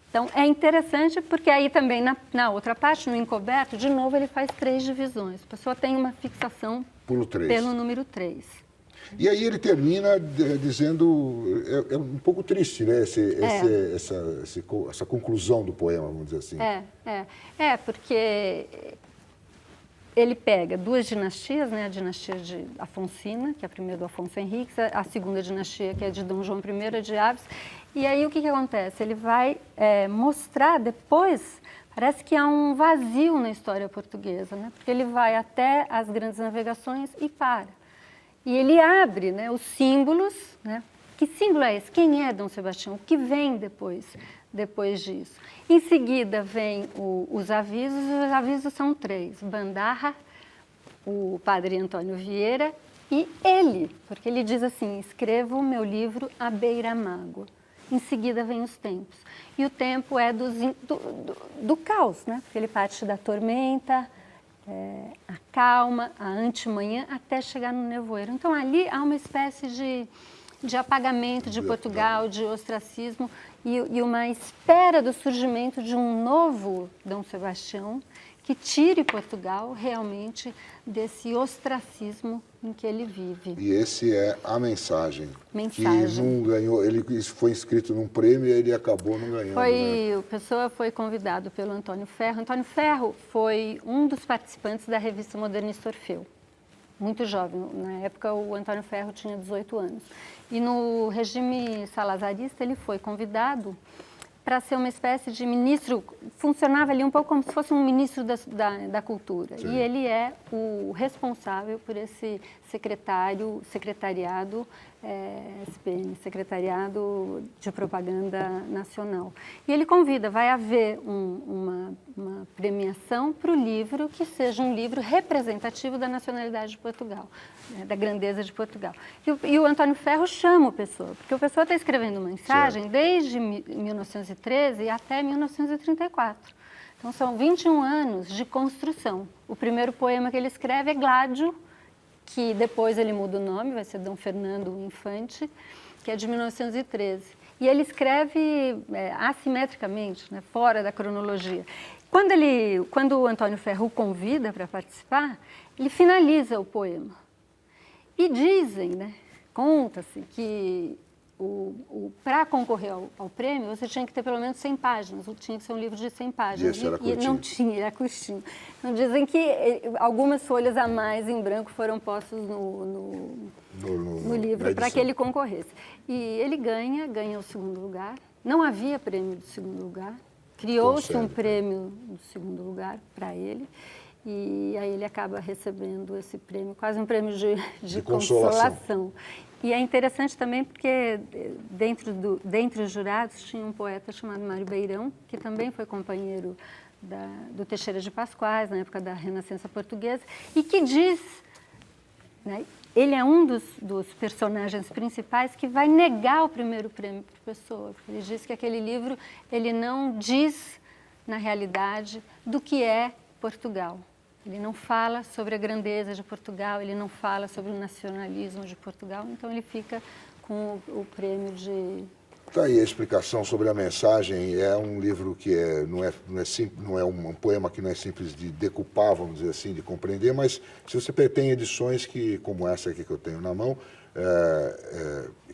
Então, é interessante porque aí também, na outra parte, no encoberto, de novo, ele faz 3 divisões. A pessoa tem uma fixação pelo número 3. E aí ele termina dizendo, é um pouco triste, né, essa conclusão do poema, vamos dizer assim. Porque ele pega 2 dinastias, né, a dinastia de Afonsina, que é a primeira do Afonso Henriques, a segunda dinastia, que é de Dom João I de Aves, e aí o que acontece? Ele vai mostrar depois, parece que há um vazio na história portuguesa, né, porque ele vai até as grandes navegações e para. E ele abre, né, os símbolos, né? Que símbolo é esse? Quem é Dom Sebastião? O que vem depois disso? Em seguida vem os avisos são 3. Bandarra, o padre Antônio Vieira e ele, porque ele diz assim, escrevo o meu livro à beira-mágoa. Em seguida vem os tempos. E o tempo é do caos, né? Porque ele parte da tormenta, a calma, a antemanhã, até chegar no nevoeiro. Então, ali há uma espécie de apagamento de Portugal, de ostracismo e uma espera do surgimento de um novo Dom Sebastião que tire Portugal realmente desse ostracismo em que ele vive. E esse é a mensagem. Que não ganhou, ele foi inscrito num prêmio e ele acabou não ganhando. A pessoa foi convidado pelo Antônio Ferro. Antônio Ferro foi um dos participantes da revista Modernista Orfeu. Muito jovem. Na época, o Antônio Ferro tinha 18 anos. E no regime salazarista, ele foi convidado para ser uma espécie de ministro, funcionava ali um pouco como se fosse um ministro da cultura. Sim. E ele é o responsável por esse secretariado SPN, Secretariado de Propaganda Nacional. E ele convida, vai haver uma premiação para o livro que seja um livro representativo da nacionalidade de Portugal, né, da grandeza de Portugal. E o Antônio Ferro chama o Pessoa, porque o Pessoa está escrevendo uma mensagem desde 1913 até 1934. Então, são 21 anos de construção. O primeiro poema que ele escreve é Gládio, que depois ele muda o nome, vai ser Dom Fernando Infante, que é de 1913. E ele escreve assimetricamente, né, fora da cronologia. Quando o Antônio Ferro o convida para participar, ele finaliza o poema. E dizem, né, conta-se que para concorrer ao prêmio, você tinha que ter pelo menos 100 páginas, tinha que ser um livro de 100 páginas. E esse era e não curtinho. tinha, era curtinho. Então, dizem que algumas folhas a mais em branco foram postas no livro para que ele concorresse. E ele ganha o segundo lugar. Não havia prêmio do segundo lugar. Criou-se um prêmio do segundo lugar para ele. E aí ele acaba recebendo esse prêmio, quase um prêmio de consolação. E é interessante também porque dentre os jurados tinha um poeta chamado Mário Beirão, que também foi companheiro do Teixeira de Pascoais, na época da Renascença Portuguesa, e que diz, né, ele é um dos personagens principais que vai negar o primeiro prêmio para a Pessoa, porque ele diz que aquele livro ele não diz, na realidade, do que é Portugal. Ele não fala sobre a grandeza de Portugal, ele não fala sobre o nacionalismo de Portugal, então ele fica com o prêmio de... Está aí a explicação sobre a mensagem. É um livro que não é um poema que não é simples de decupar, vamos dizer assim, de compreender, mas se você tem edições como essa aqui que eu tenho na mão,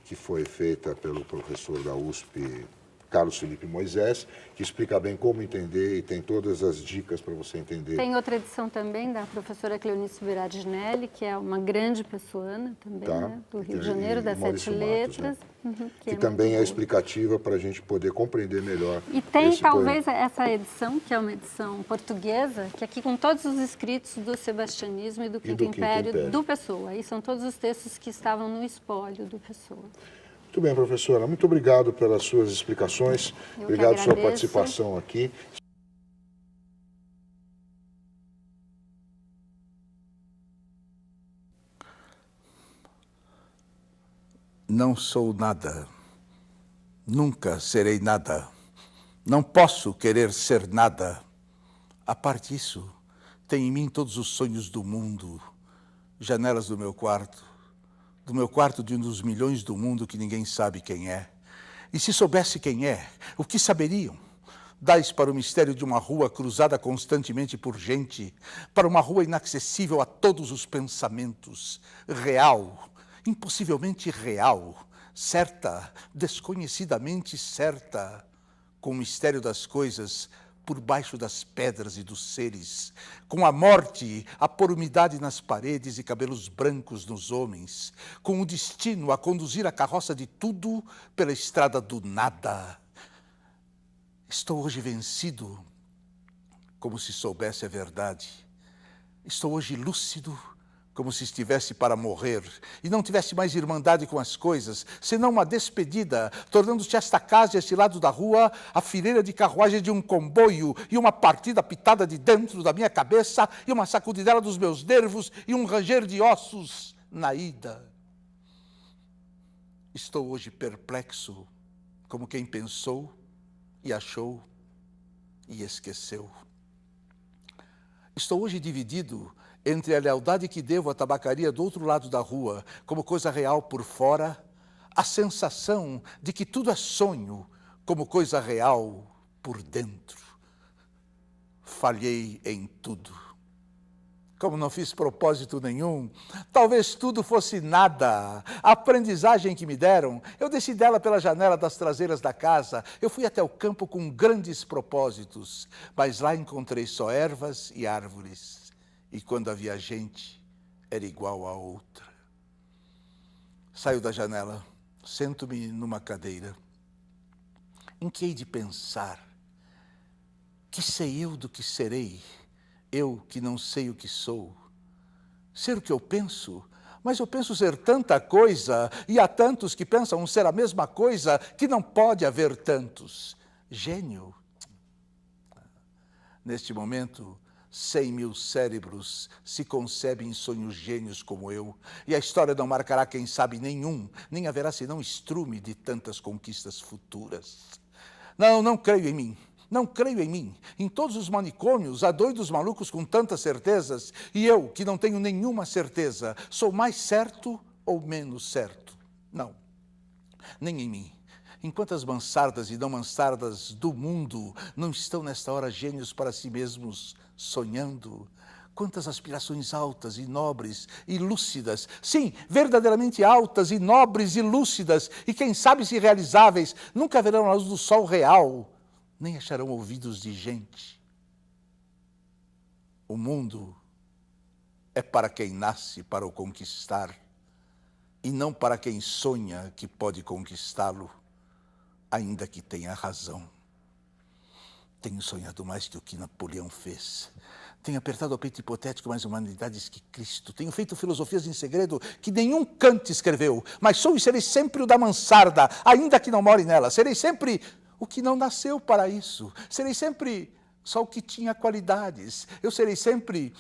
que foi feita pelo professor da USP, Carlos Felipe Moisés, que explica bem como entender e tem todas as dicas para você entender. Tem outra edição também da professora Cleonice Berardinelli, que é uma grande pessoana também, né, do Rio de Janeiro, das Sete Letras. Né? Que também é explicativa para a gente poder compreender melhor. E tem talvez essa edição, que é uma edição portuguesa, que é aqui com todos os escritos do sebastianismo e do Quinto Império do Pessoa. Aí são todos os textos que estavam no espólio do Pessoa. Muito bem, professora. Muito obrigado pelas suas explicações. Obrigado pela sua participação aqui. Não sou nada. Nunca serei nada. Não posso querer ser nada. A parte disso, tem em mim todos os sonhos do mundo. Janelas do meu quarto de um dos milhões do mundo que ninguém sabe quem é. E se soubesse quem é, o que saberiam? Dais para o mistério de uma rua cruzada constantemente por gente, para uma rua inacessível a todos os pensamentos, real, impossivelmente real, certa, desconhecidamente certa, com o mistério das coisas por baixo das pedras e dos seres, com a morte, a pôr umidade nas paredes e cabelos brancos nos homens, com o destino a conduzir a carroça de tudo pela estrada do nada. Estou hoje vencido, como se soubesse a verdade. Estou hoje lúcido, como se estivesse para morrer, e não tivesse mais irmandade com as coisas, senão uma despedida, tornando-se esta casa e este lado da rua a fileira de carruagem de um comboio, e uma partida pitada de dentro da minha cabeça, e uma sacudidela dos meus nervos, e um ranger de ossos na ida. Estou hoje perplexo, como quem pensou, e achou, e esqueceu. Estou hoje dividido entre a lealdade que devo à tabacaria do outro lado da rua, como coisa real por fora, a sensação de que tudo é sonho, como coisa real por dentro. Falhei em tudo. Como não fiz propósito nenhum, talvez tudo fosse nada. A aprendizagem que me deram, eu desci dela pela janela das traseiras da casa, eu fui até o campo com grandes propósitos, mas lá encontrei só ervas e árvores. E quando havia gente, era igual a outra. Saio da janela, sento-me numa cadeira. em que hei de pensar? Que sei eu do que serei, eu que não sei o que sou? Ser o que eu penso? Mas eu penso ser tanta coisa, e há tantos que pensam ser a mesma coisa, que não pode haver tantos. Gênio? Neste momento, 100.000 cérebros se concebem em sonhos gênios como eu, e a história não marcará, quem sabe, nenhum, nem haverá senão estrume de tantas conquistas futuras. Não, não creio em mim. Não creio em mim. Em todos os manicômios há doidos malucos com tantas certezas, e eu, que não tenho nenhuma certeza, sou mais certo ou menos certo? Não, nem em mim. Enquanto as mansardas e não mansardas do mundo não estão nesta hora gênios para si mesmos, sonhando, quantas aspirações altas e nobres e lúcidas, sim, verdadeiramente altas e nobres e lúcidas, e quem sabe se realizáveis, nunca verão a luz do sol real, nem acharão ouvidos de gente. O mundo é para quem nasce para o conquistar, e não para quem sonha que pode conquistá-lo, ainda que tenha razão. Tenho sonhado mais que o que Napoleão fez. Tenho apertado ao peito hipotético mais humanidades que Cristo. Tenho feito filosofias em segredo que nenhum Kant escreveu, mas sou e serei sempre o da mansarda, ainda que não more nela. Serei sempre o que não nasceu para isso. Serei sempre só o que tinha qualidades. Eu serei sempre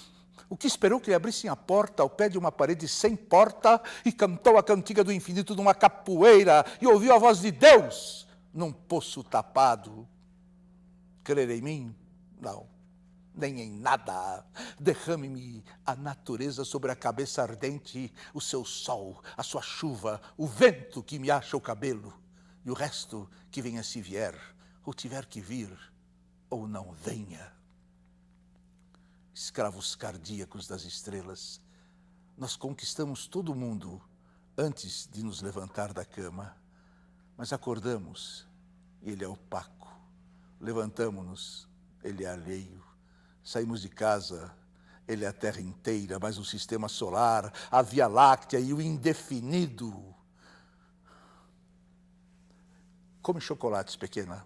o que esperou que lhe abrissem a porta ao pé de uma parede sem porta e cantou a cantiga do infinito numa capoeira e ouviu a voz de Deus num poço tapado. Crer em mim? Não, nem em nada. Derrame-me a natureza sobre a cabeça ardente, o seu sol, a sua chuva, o vento que me acha o cabelo. E o resto que venha se vier, ou tiver que vir, ou não venha. Escravos cardíacos das estrelas, nós conquistamos todo o mundo antes de nos levantar da cama. Mas acordamos, e ele é opaco. Levantamo-nos, ele é alheio. Saímos de casa, ele é a Terra inteira, mas o sistema solar, a Via Láctea e o indefinido. Come chocolates, pequena.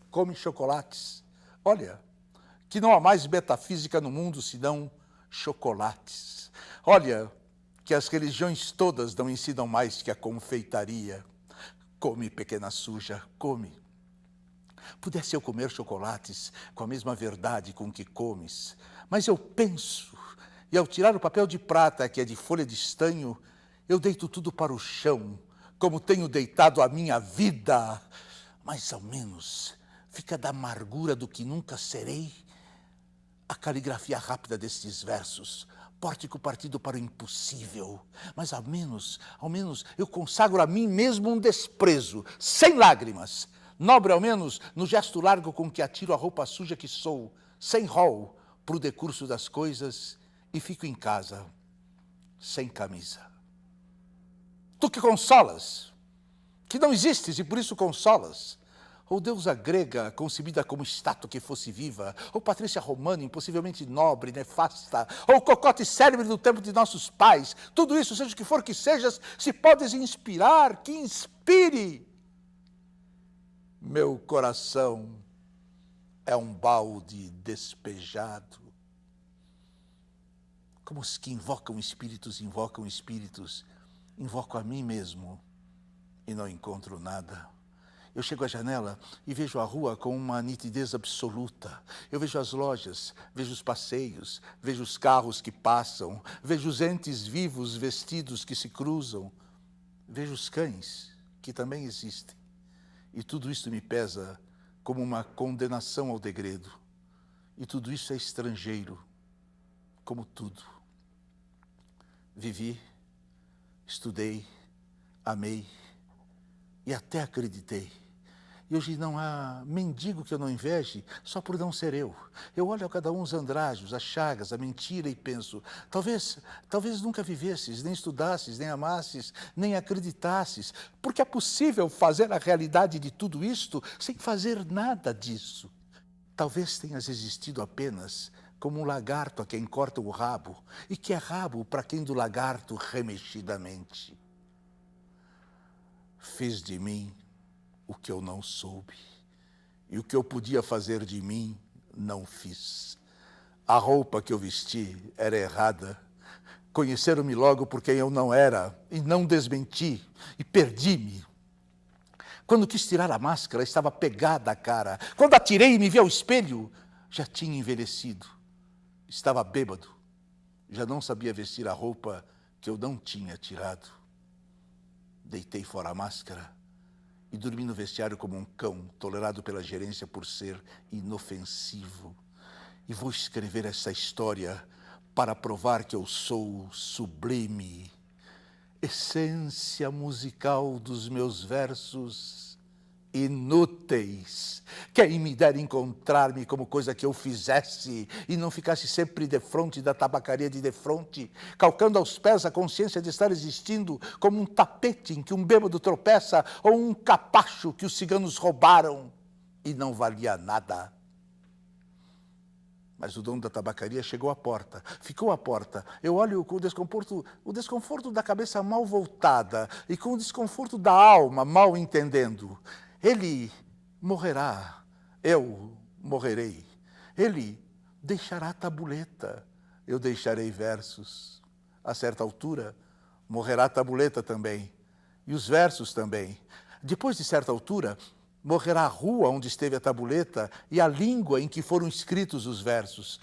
Come chocolates. Olha, que não há mais metafísica no mundo senão chocolates. Olha, que as religiões todas não ensinam mais que a confeitaria. Come, pequena suja, come. Pudesse eu comer chocolates com a mesma verdade com que comes, mas eu penso, e ao tirar o papel de prata, que é de folha de estanho, eu deito tudo para o chão, como tenho deitado a minha vida. Mas ao menos fica da amargura do que nunca serei a caligrafia rápida destes versos, pórtico partido para o impossível. Mas ao menos eu consagro a mim mesmo um desprezo, sem lágrimas. Nobre ao menos no gesto largo com que atiro a roupa suja que sou, sem rol, pro decurso das coisas, e fico em casa, sem camisa. Tu que consolas, que não existes e por isso consolas, ou deusa grega concebida como estátua que fosse viva, ou patrícia romana impossivelmente nobre, nefasta, ou cocote célebre do tempo de nossos pais, tudo isso, seja o que for que sejas, se podes inspirar, que inspire. Meu coração é um balde despejado. Como os que invocam espíritos, invoco a mim mesmo e não encontro nada. Eu chego à janela e vejo a rua com uma nitidez absoluta. Eu vejo as lojas, vejo os passeios, vejo os carros que passam, vejo os entes vivos vestidos que se cruzam, vejo os cães que também existem. E tudo isso me pesa como uma condenação ao degredo. E tudo isso é estrangeiro, como tudo. Vivi, estudei, amei e até acreditei. E hoje não há mendigo que eu não inveje só por não ser eu. Eu olho a cada um os andrajos, as chagas, a mentira e penso, talvez nunca vivesses, nem estudasses, nem amasses, nem acreditasses, porque é possível fazer a realidade de tudo isto sem fazer nada disso. Talvez tenhas existido apenas como um lagarto a quem corta o rabo, e que é rabo para quem do lagarto remexidamente. Fiz de mim o que eu não soube. E o que eu podia fazer de mim, não fiz. A roupa que eu vesti era errada. Conheceram-me logo por quem eu não era, e não desmenti, e perdi-me. Quando quis tirar a máscara, estava pegada a cara. Quando atirei e me vi ao espelho, já tinha envelhecido. Estava bêbado. Já não sabia vestir a roupa que eu não tinha tirado. Deitei fora a máscara e dormi no vestiário como um cão, tolerado pela gerência por ser inofensivo. E vou escrever essa história para provar que eu sou sublime. Essência musical dos meus versos inúteis. Quem me dera encontrar-me como coisa que eu fizesse e não ficasse sempre defronte da tabacaria de defronte, calcando aos pés a consciência de estar existindo como um tapete em que um bêbado tropeça ou um capacho que os ciganos roubaram e não valia nada. Mas o dono da tabacaria chegou à porta, ficou à porta. Eu olho com o desconforto da cabeça mal voltada e com o desconforto da alma mal entendendo. Ele morrerá, eu morrerei. Ele deixará tabuleta, eu deixarei versos. A certa altura, morrerá a tabuleta também, e os versos também. Depois de certa altura, morrerá a rua onde esteve a tabuleta e a língua em que foram escritos os versos.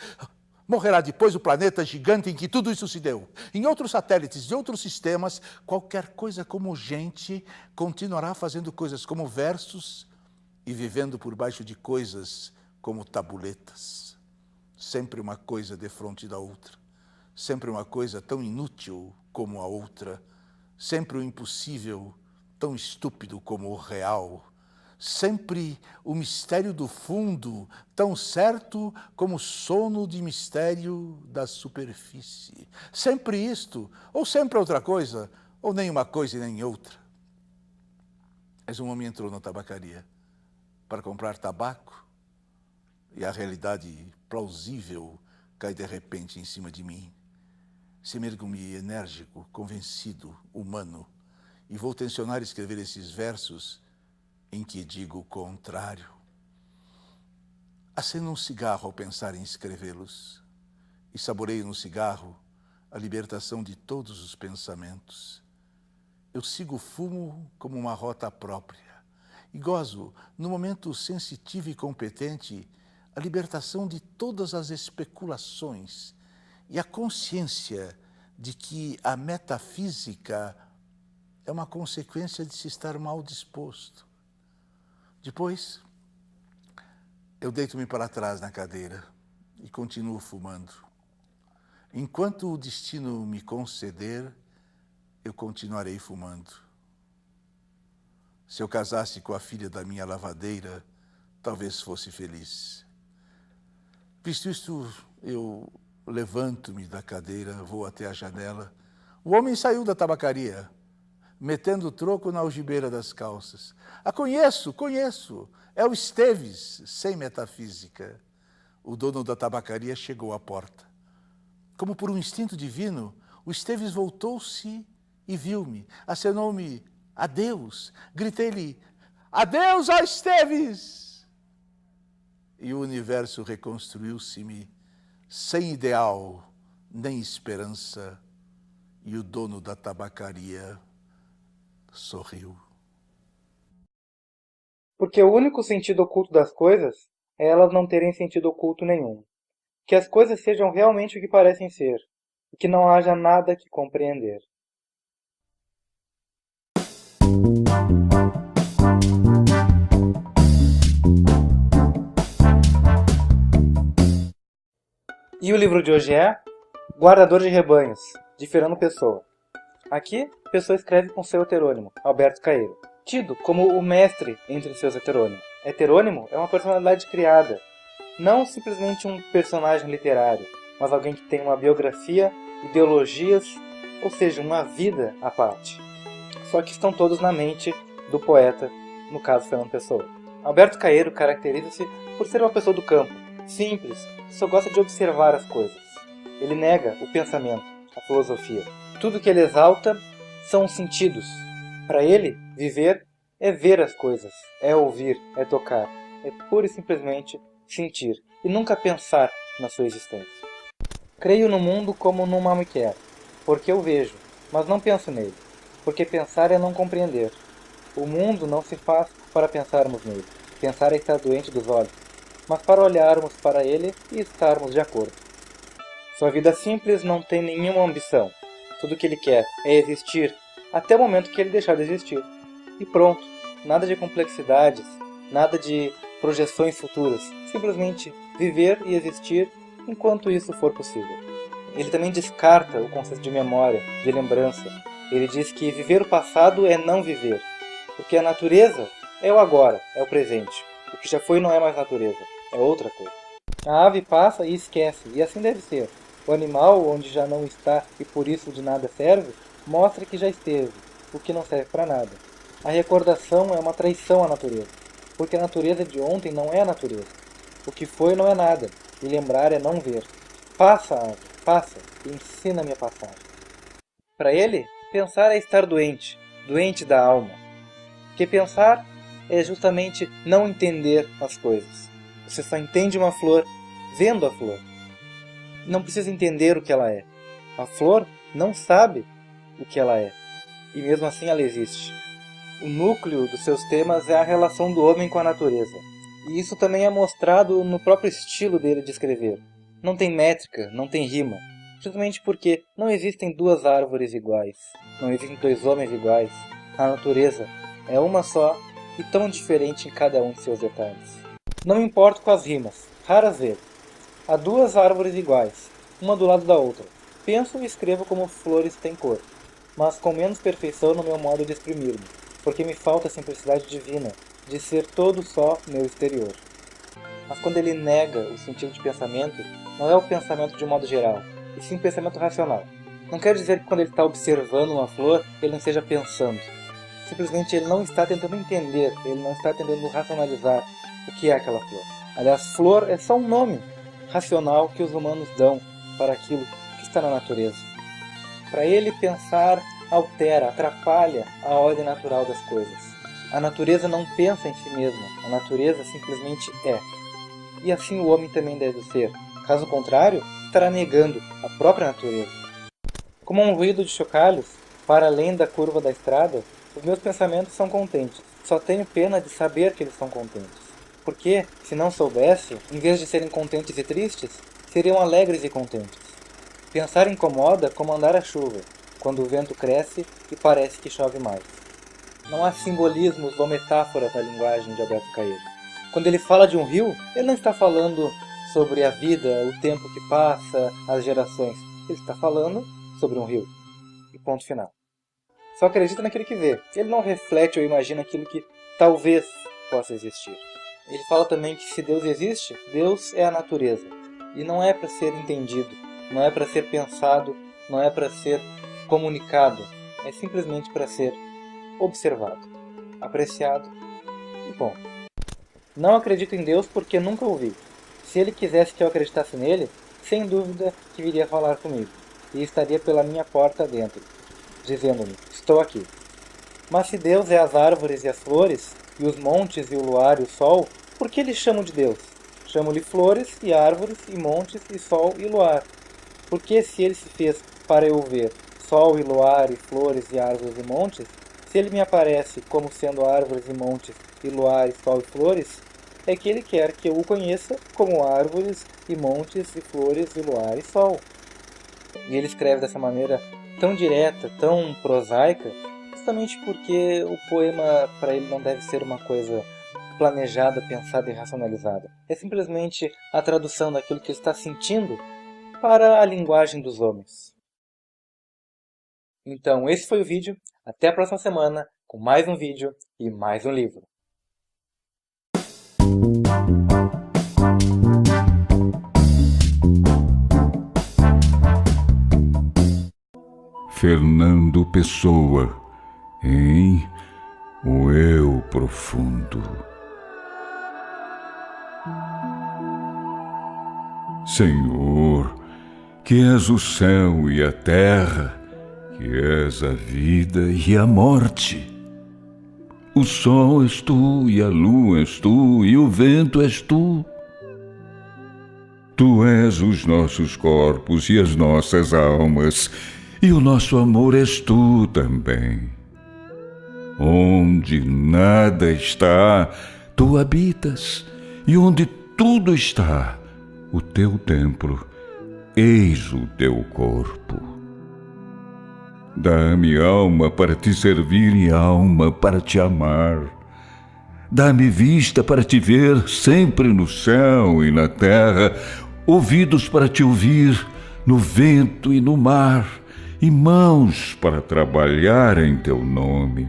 Morrerá depois o planeta gigante em que tudo isso se deu. Em outros satélites de outros sistemas, qualquer coisa como gente continuará fazendo coisas como versos e vivendo por baixo de coisas como tabuletas. Sempre uma coisa defronte da outra. Sempre uma coisa tão inútil como a outra. Sempre o impossível tão estúpido como o real. Sempre o mistério do fundo, tão certo como o sono de mistério da superfície. Sempre isto, ou sempre outra coisa, ou nem uma coisa e nem outra. Mas um homem entrou na tabacaria para comprar tabaco e a realidade plausível cai de repente em cima de mim. Semergo-me enérgico, convencido, humano, e vou tensionar escrever esses versos em que digo o contrário. Acendo um cigarro ao pensar em escrevê-los e saboreio no cigarro a libertação de todos os pensamentos. Eu sigo o fumo como uma rota própria e gozo, no momento sensitivo e competente, a libertação de todas as especulações e a consciência de que a metafísica é uma consequência de se estar mal disposto. Depois, eu deito-me para trás na cadeira e continuo fumando. Enquanto o destino me conceder, eu continuarei fumando. Se eu casasse com a filha da minha lavadeira, talvez fosse feliz. Visto isto, eu levanto-me da cadeira, vou até a janela. O homem saiu da tabacaria, metendo o troco na algibeira das calças. Conheço. É o Esteves, sem metafísica. O dono da tabacaria chegou à porta. Como por um instinto divino, o Esteves voltou-se e viu-me. Acenou-me, adeus. Gritei-lhe, adeus, ó Esteves! E o universo reconstruiu-se-me, sem ideal nem esperança. E o dono da tabacaria sorriu. Porque o único sentido oculto das coisas é elas não terem sentido oculto nenhum. Que as coisas sejam realmente o que parecem ser, e que não haja nada que compreender. E o livro de hoje é Guardador de Rebanhos, de Fernando Pessoa. Aqui, Pessoa escreve com seu heterônimo, Alberto Caeiro, tido como o mestre entre seus heterônimos. Heterônimo é uma personalidade criada, não simplesmente um personagem literário, mas alguém que tem uma biografia, ideologias, ou seja, uma vida à parte. Só que estão todos na mente do poeta, no caso Fernando Pessoa. Alberto Caeiro caracteriza-se por ser uma pessoa do campo, simples, que só gosta de observar as coisas. Ele nega o pensamento, a filosofia. Tudo que ele exalta são os sentidos. Para ele, viver é ver as coisas, é ouvir, é tocar, é pura e simplesmente sentir e nunca pensar na sua existência. Creio no mundo como num mamífer, porque eu vejo, mas não penso nele, porque pensar é não compreender. O mundo não se faz para pensarmos nele, pensar é estar doente dos olhos, mas para olharmos para ele e estarmos de acordo. Sua vida simples não tem nenhuma ambição. Tudo o que ele quer é existir até o momento que ele deixar de existir. E pronto, nada de complexidades, nada de projeções futuras, simplesmente viver e existir enquanto isso for possível. Ele também descarta o conceito de memória, de lembrança. Ele diz que viver o passado é não viver, porque a natureza é o agora, é o presente. O que já foi não é mais natureza, é outra coisa. A ave passa e esquece, e assim deve ser. O animal, onde já não está e por isso de nada serve, mostra que já esteve, o que não serve para nada. A recordação é uma traição à natureza, porque a natureza de ontem não é a natureza. O que foi não é nada, e lembrar é não ver. Passa, ave, passa, e ensina-me a passar. Para ele, pensar é estar doente, doente da alma. Porque pensar é justamente não entender as coisas. Você só entende uma flor vendo a flor. Não precisa entender o que ela é. A flor não sabe o que ela é. E mesmo assim ela existe. O núcleo dos seus temas é a relação do homem com a natureza. E isso também é mostrado no próprio estilo dele de escrever. Não tem métrica, não tem rima. Justamente porque não existem duas árvores iguais. Não existem dois homens iguais. A natureza é uma só e tão diferente em cada um de seus detalhes. Não me importo com as rimas, raras vezes. Há duas árvores iguais, uma do lado da outra. Penso e escrevo como flores têm cor, mas com menos perfeição no meu modo de exprimir-me, porque me falta a simplicidade divina de ser todo só meu exterior. Mas quando ele nega o sentido de pensamento, não é o pensamento de um modo geral, e sim pensamento racional. Não quer dizer que quando ele está observando uma flor, ele não esteja pensando. Simplesmente ele não está tentando entender, ele não está tentando racionalizar o que é aquela flor. Aliás, flor é só um nome racional que os humanos dão para aquilo que está na natureza. Para ele, pensar altera, atrapalha a ordem natural das coisas. A natureza não pensa em si mesma, a natureza simplesmente é. E assim o homem também deve ser. Caso contrário, estará negando a própria natureza. Como um ruído de chocalhos, para além da curva da estrada, os meus pensamentos são contentes. Só tenho pena de saber que eles são contentes. Porque, se não soubesse, em vez de serem contentes e tristes, seriam alegres e contentes. Pensar incomoda como andar à chuva, quando o vento cresce e parece que chove mais. Não há simbolismos ou metáforas na linguagem de Alberto Caeiro. Quando ele fala de um rio, ele não está falando sobre a vida, o tempo que passa, as gerações. Ele está falando sobre um rio. E ponto final. Só acredita naquilo que vê. Ele não reflete ou imagina aquilo que talvez possa existir. Ele fala também que se Deus existe, Deus é a natureza. E não é para ser entendido, não é para ser pensado, não é para ser comunicado. É simplesmente para ser observado, apreciado e ponto. Não acredito em Deus porque nunca o vi. Se ele quisesse que eu acreditasse nele, sem dúvida que viria falar comigo. E estaria pela minha porta dentro, dizendo-me, estou aqui. Mas se Deus é as árvores e as flores, e os montes e o luar e o sol, por que lhe chamo de Deus? Chamo-lhe flores e árvores e montes e sol e luar. Porque se ele se fez para eu ver sol e luar e flores e árvores e montes, se ele me aparece como sendo árvores e montes e luar e sol e flores, é que ele quer que eu o conheça como árvores e montes e flores e luar e sol. E ele escreve dessa maneira tão direta, tão prosaica, justamente porque o poema para ele não deve ser uma coisa planejada, pensada e racionalizada. É simplesmente a tradução daquilo que ele está sentindo para a linguagem dos homens. Então esse foi o vídeo. Até a próxima semana com mais um vídeo e mais um livro. Fernando Pessoa, em O Eu Profundo. Senhor, que és o céu e a terra, que és a vida e a morte, O sol és tu, e a lua és tu, e o vento és tu. Tu és os nossos corpos e as nossas almas, e o nosso amor és tu também. Onde nada está, tu habitas, e onde tudo está, o teu templo, eis o teu corpo. Dá-me alma para te servir e alma para te amar. Dá-me vista para te ver sempre no céu e na terra, ouvidos para te ouvir no vento e no mar, e mãos para trabalhar em teu nome.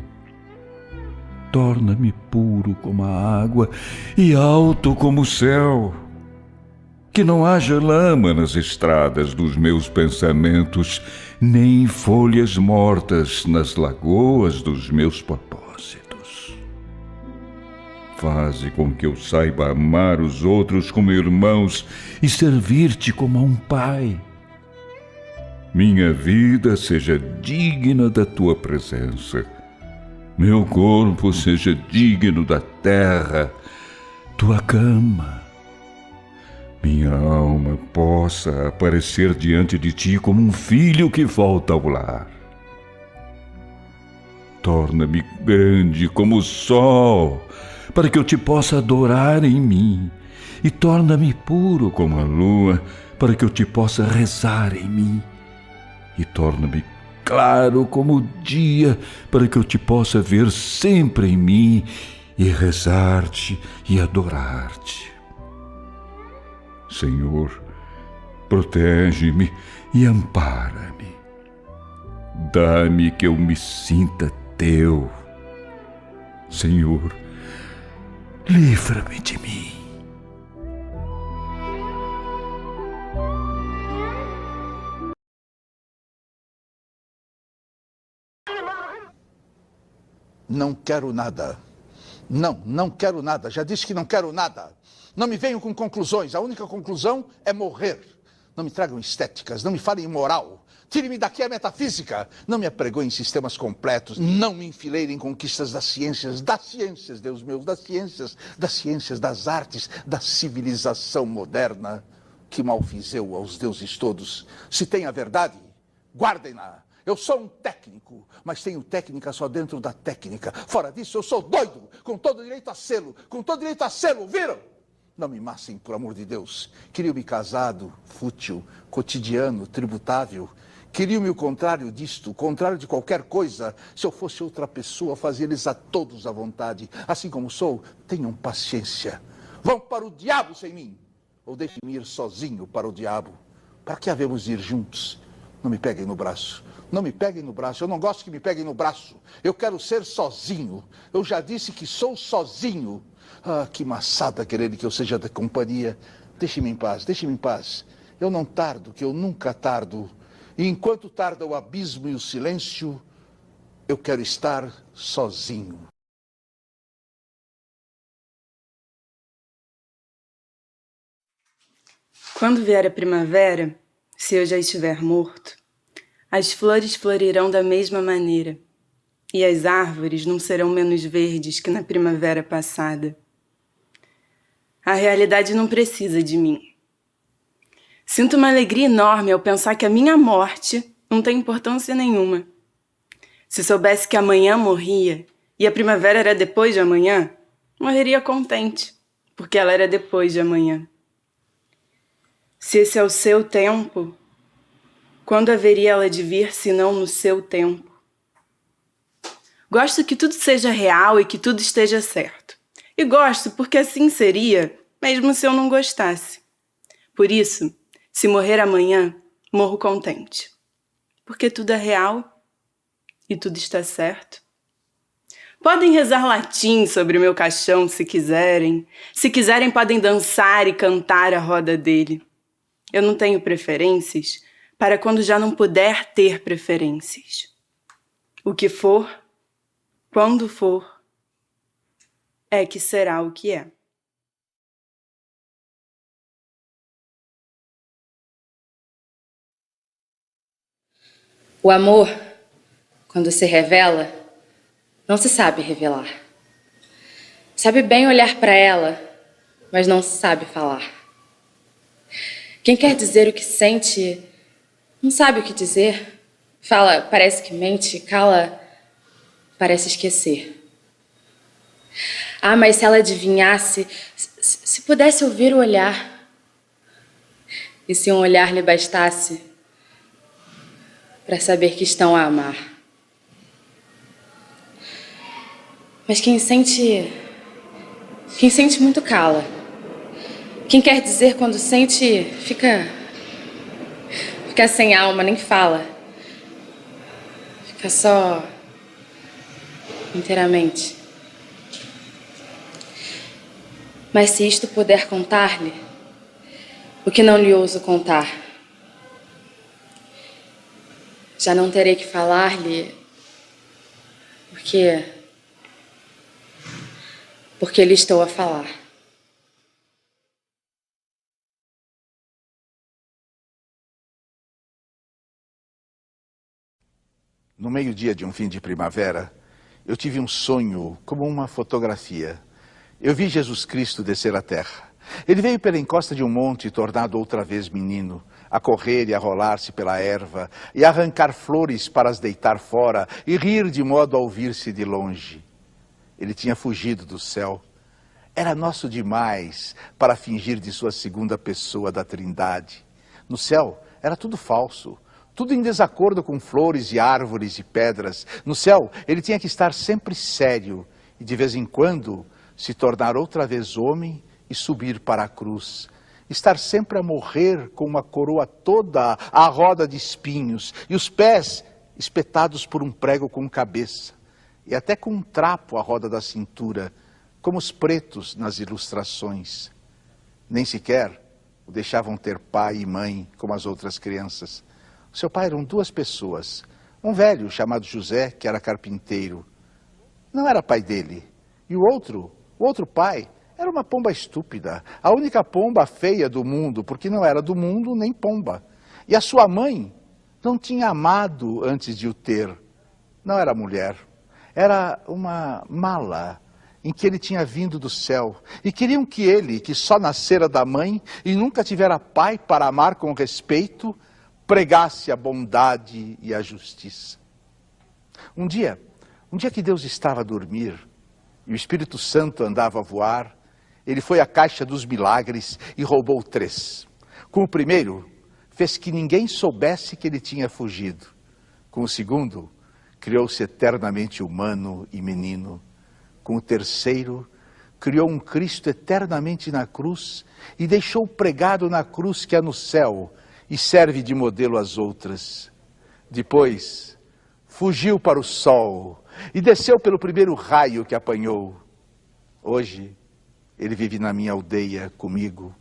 Torna-me puro como a água e alto como o céu. Que não haja lama nas estradas dos meus pensamentos, nem folhas mortas nas lagoas dos meus propósitos. Faze com que eu saiba amar os outros como irmãos e servir-te como a um pai. Minha vida seja digna da tua presença. Meu corpo seja digno da terra, tua cama. Minha alma possa aparecer diante de ti como um filho que volta ao lar. Torna-me grande como o sol, para que eu te possa adorar em mim. E torna-me puro como a lua, para que eu te possa rezar em mim. E torna-me claro como o dia, para que eu te possa ver sempre em mim e rezar-te e adorar-te. Senhor, protege-me e ampara-me. Dá-me que eu me sinta teu. Senhor, livra-me de mim. Não quero nada. Não quero nada. Já disse que não quero nada. Não me venham com conclusões. A única conclusão é morrer. Não me tragam estéticas. Não me falem em moral. Tire-me daqui a metafísica. Não me apregoem em sistemas completos. Não me enfileirem em conquistas das ciências, Deus meu, das ciências, das artes, da civilização moderna. Que mal fiz eu aos deuses todos. Se tem a verdade, guardem-na. Eu sou um técnico, mas tenho técnica só dentro da técnica. Fora disso, eu sou doido, com todo direito a selo, ouviram? Não me massem, por amor de Deus. Queriam-me casado, fútil, cotidiano, tributável. Queriam-me o contrário disto, o contrário de qualquer coisa. Se eu fosse outra pessoa, fazia-lhes a todos à vontade. Assim como sou, tenham paciência. Vão para o diabo sem mim, ou deixem-me ir sozinho para o diabo. Para que havemos de ir juntos? Não me peguem no braço. Não me peguem no braço, eu não gosto que me peguem no braço. Eu quero ser sozinho. Eu já disse que sou sozinho. Ah, que maçada quererem que eu seja da companhia. Deixe-me em paz. Eu não tardo, que eu nunca tardo. E enquanto tarda o abismo e o silêncio, eu quero estar sozinho. Quando vier a primavera, se eu já estiver morto, as flores florirão da mesma maneira, e as árvores não serão menos verdes que na primavera passada. A realidade não precisa de mim. Sinto uma alegria enorme ao pensar que a minha morte não tem importância nenhuma. Se soubesse que amanhã morria e a primavera era depois de amanhã, morreria contente, porque ela era depois de amanhã. Se esse é o seu tempo, quando haveria ela de vir, se não no seu tempo? Gosto que tudo seja real e que tudo esteja certo. E gosto porque assim seria, mesmo se eu não gostasse. Por isso, se morrer amanhã, morro contente. Porque tudo é real e tudo está certo. Podem rezar latim sobre o meu caixão se quiserem. Se quiserem, podem dançar e cantar à roda dele. Eu não tenho preferências para quando já não puder ter preferências. O que for, quando for, é que será o que é. O amor, quando se revela, não se sabe revelar. Sabe bem olhar para ela, mas não sabe falar. Quem quer dizer o que sente, não sabe o que dizer. Fala, parece que mente, cala, parece esquecer. Ah, mas se ela adivinhasse, se pudesse ouvir o olhar, e se um olhar lhe bastasse para saber que estão a amar. Mas quem sente muito cala. Quem quer dizer quando sente, fica sem alma, nem fala. Fica só inteiramente. Mas se isto puder contar-lhe, o que não lhe ouso contar, já não terei que falar-lhe, porque lhe estou a falar. No meio-dia de um fim de primavera, eu tive um sonho como uma fotografia. Eu vi Jesus Cristo descer à terra. Ele veio pela encosta de um monte, tornado outra vez menino, a correr e a rolar-se pela erva, e a arrancar flores para as deitar fora, e rir de modo a ouvir-se de longe. Ele tinha fugido do céu. Era nosso demais para fingir de sua segunda pessoa da Trindade. No céu era tudo falso, tudo em desacordo com flores e árvores e pedras. No céu ele tinha que estar sempre sério e de vez em quando se tornar outra vez homem e subir para a cruz. Estar sempre a morrer com uma coroa toda à roda de espinhos e os pés espetados por um prego com cabeça e até com um trapo à roda da cintura, como os pretos nas ilustrações. Nem sequer o deixavam ter pai e mãe como as outras crianças. Seu pai eram duas pessoas, um velho chamado José, que era carpinteiro. Não era pai dele. E o outro pai, era uma pomba estúpida, a única pomba feia do mundo, porque não era do mundo nem pomba. E a sua mãe não tinha amado antes de o ter. Não era mulher, era uma mala em que ele tinha vindo do céu. E queriam que ele, que só nascera da mãe e nunca tivera pai para amar com respeito, pregasse a bondade e a justiça. Um dia que Deus estava a dormir e o Espírito Santo andava a voar, ele foi à caixa dos milagres e roubou 3. Com o primeiro, fez que ninguém soubesse que ele tinha fugido. Com o segundo, criou-se eternamente humano e menino. Com o terceiro, criou um Cristo eternamente na cruz e deixou pregado na cruz que é no céu e serve de modelo às outras. Depois, fugiu para o sol e desceu pelo primeiro raio que apanhou. Hoje, ele vive na minha aldeia comigo.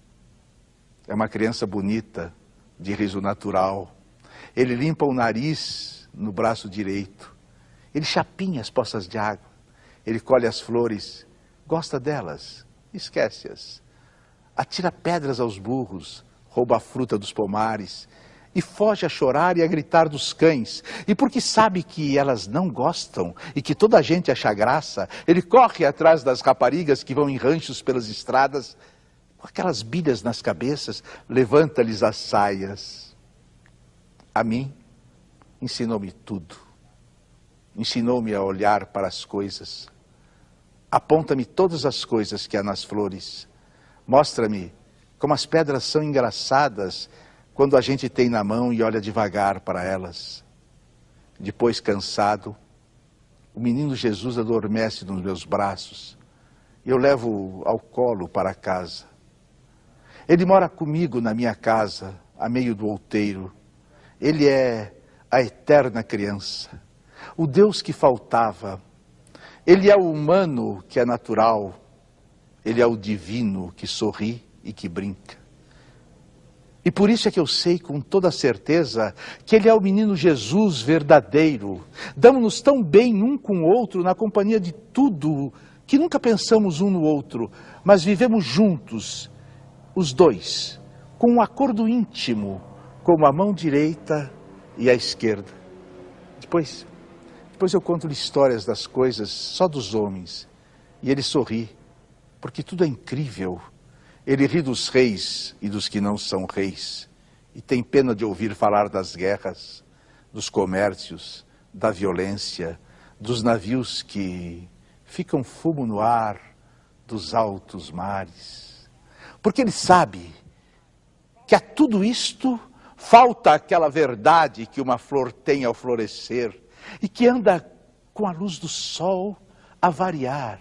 É uma criança bonita, de riso natural. Ele limpa o nariz no braço direito. Ele chapinha as poças de água. Ele colhe as flores, gosta delas, esquece-as. Atira pedras aos burros, rouba a fruta dos pomares e foge a chorar e a gritar dos cães. E porque sabe que elas não gostam e que toda a gente acha graça, ele corre atrás das raparigas que vão em ranchos pelas estradas, com aquelas bilhas nas cabeças, levanta-lhes as saias. A mim, ensinou-me tudo. Ensinou-me a olhar para as coisas. Aponta-me todas as coisas que há nas flores. Mostra-me como as pedras são engraçadas quando a gente tem na mão e olha devagar para elas. Depois, cansado, o menino Jesus adormece nos meus braços e eu levo ao colo para casa. Ele mora comigo na minha casa, a meio do outeiro. Ele é a eterna criança, o Deus que faltava. Ele é o humano que é natural. Ele é o divino que sorri e que brinca. E por isso é que eu sei com toda certeza que ele é o menino Jesus verdadeiro. Damos-nos tão bem um com o outro na companhia de tudo que nunca pensamos um no outro, mas vivemos juntos, os dois, com um acordo íntimo, como a mão direita e a esquerda. Depois eu conto-lhe histórias das coisas só dos homens, e ele sorri porque tudo é incrível. Ele ri dos reis e dos que não são reis, e tem pena de ouvir falar das guerras, dos comércios, da violência, dos navios que ficam fumo no ar, dos altos mares. Porque ele sabe que a tudo isto falta aquela verdade que uma flor tem ao florescer e que anda com a luz do sol a variar.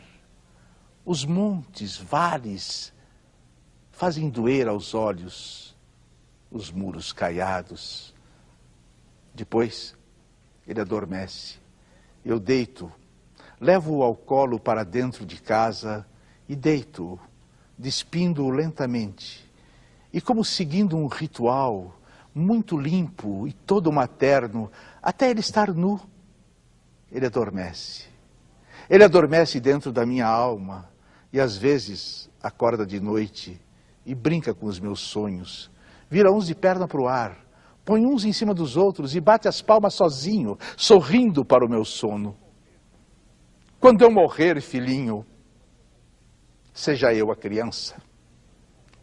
Os montes, vales, fazem doer aos olhos os muros caiados. Depois, ele adormece. Eu deito, levo-o ao colo para dentro de casa e deito-o, despindo-o lentamente. E como seguindo um ritual muito limpo e todo materno, até ele estar nu, ele adormece. Ele adormece dentro da minha alma e às vezes acorda de noite e brinca com os meus sonhos. Vira uns de perna para o ar, põe uns em cima dos outros e bate as palmas sozinho, sorrindo para o meu sono. Quando eu morrer, filhinho, seja eu a criança,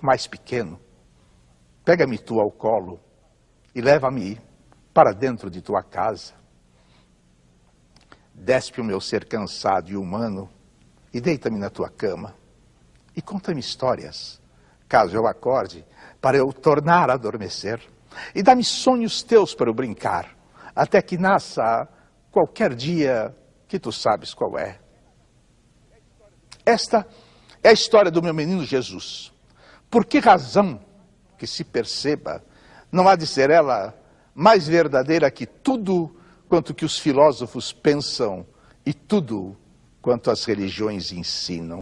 mais pequeno, pega-me tu ao colo e leva-me para dentro de tua casa. Despe o meu ser cansado e humano e deita-me na tua cama. E conta-me histórias, caso eu acorde, para eu tornar a adormecer. E dá-me sonhos teus para eu brincar, até que nasça qualquer dia que tu sabes qual é. Esta é a história do meu menino Jesus. Por que razão que se perceba, não há de ser ela mais verdadeira que tudo quanto que os filósofos pensam e tudo quanto as religiões ensinam.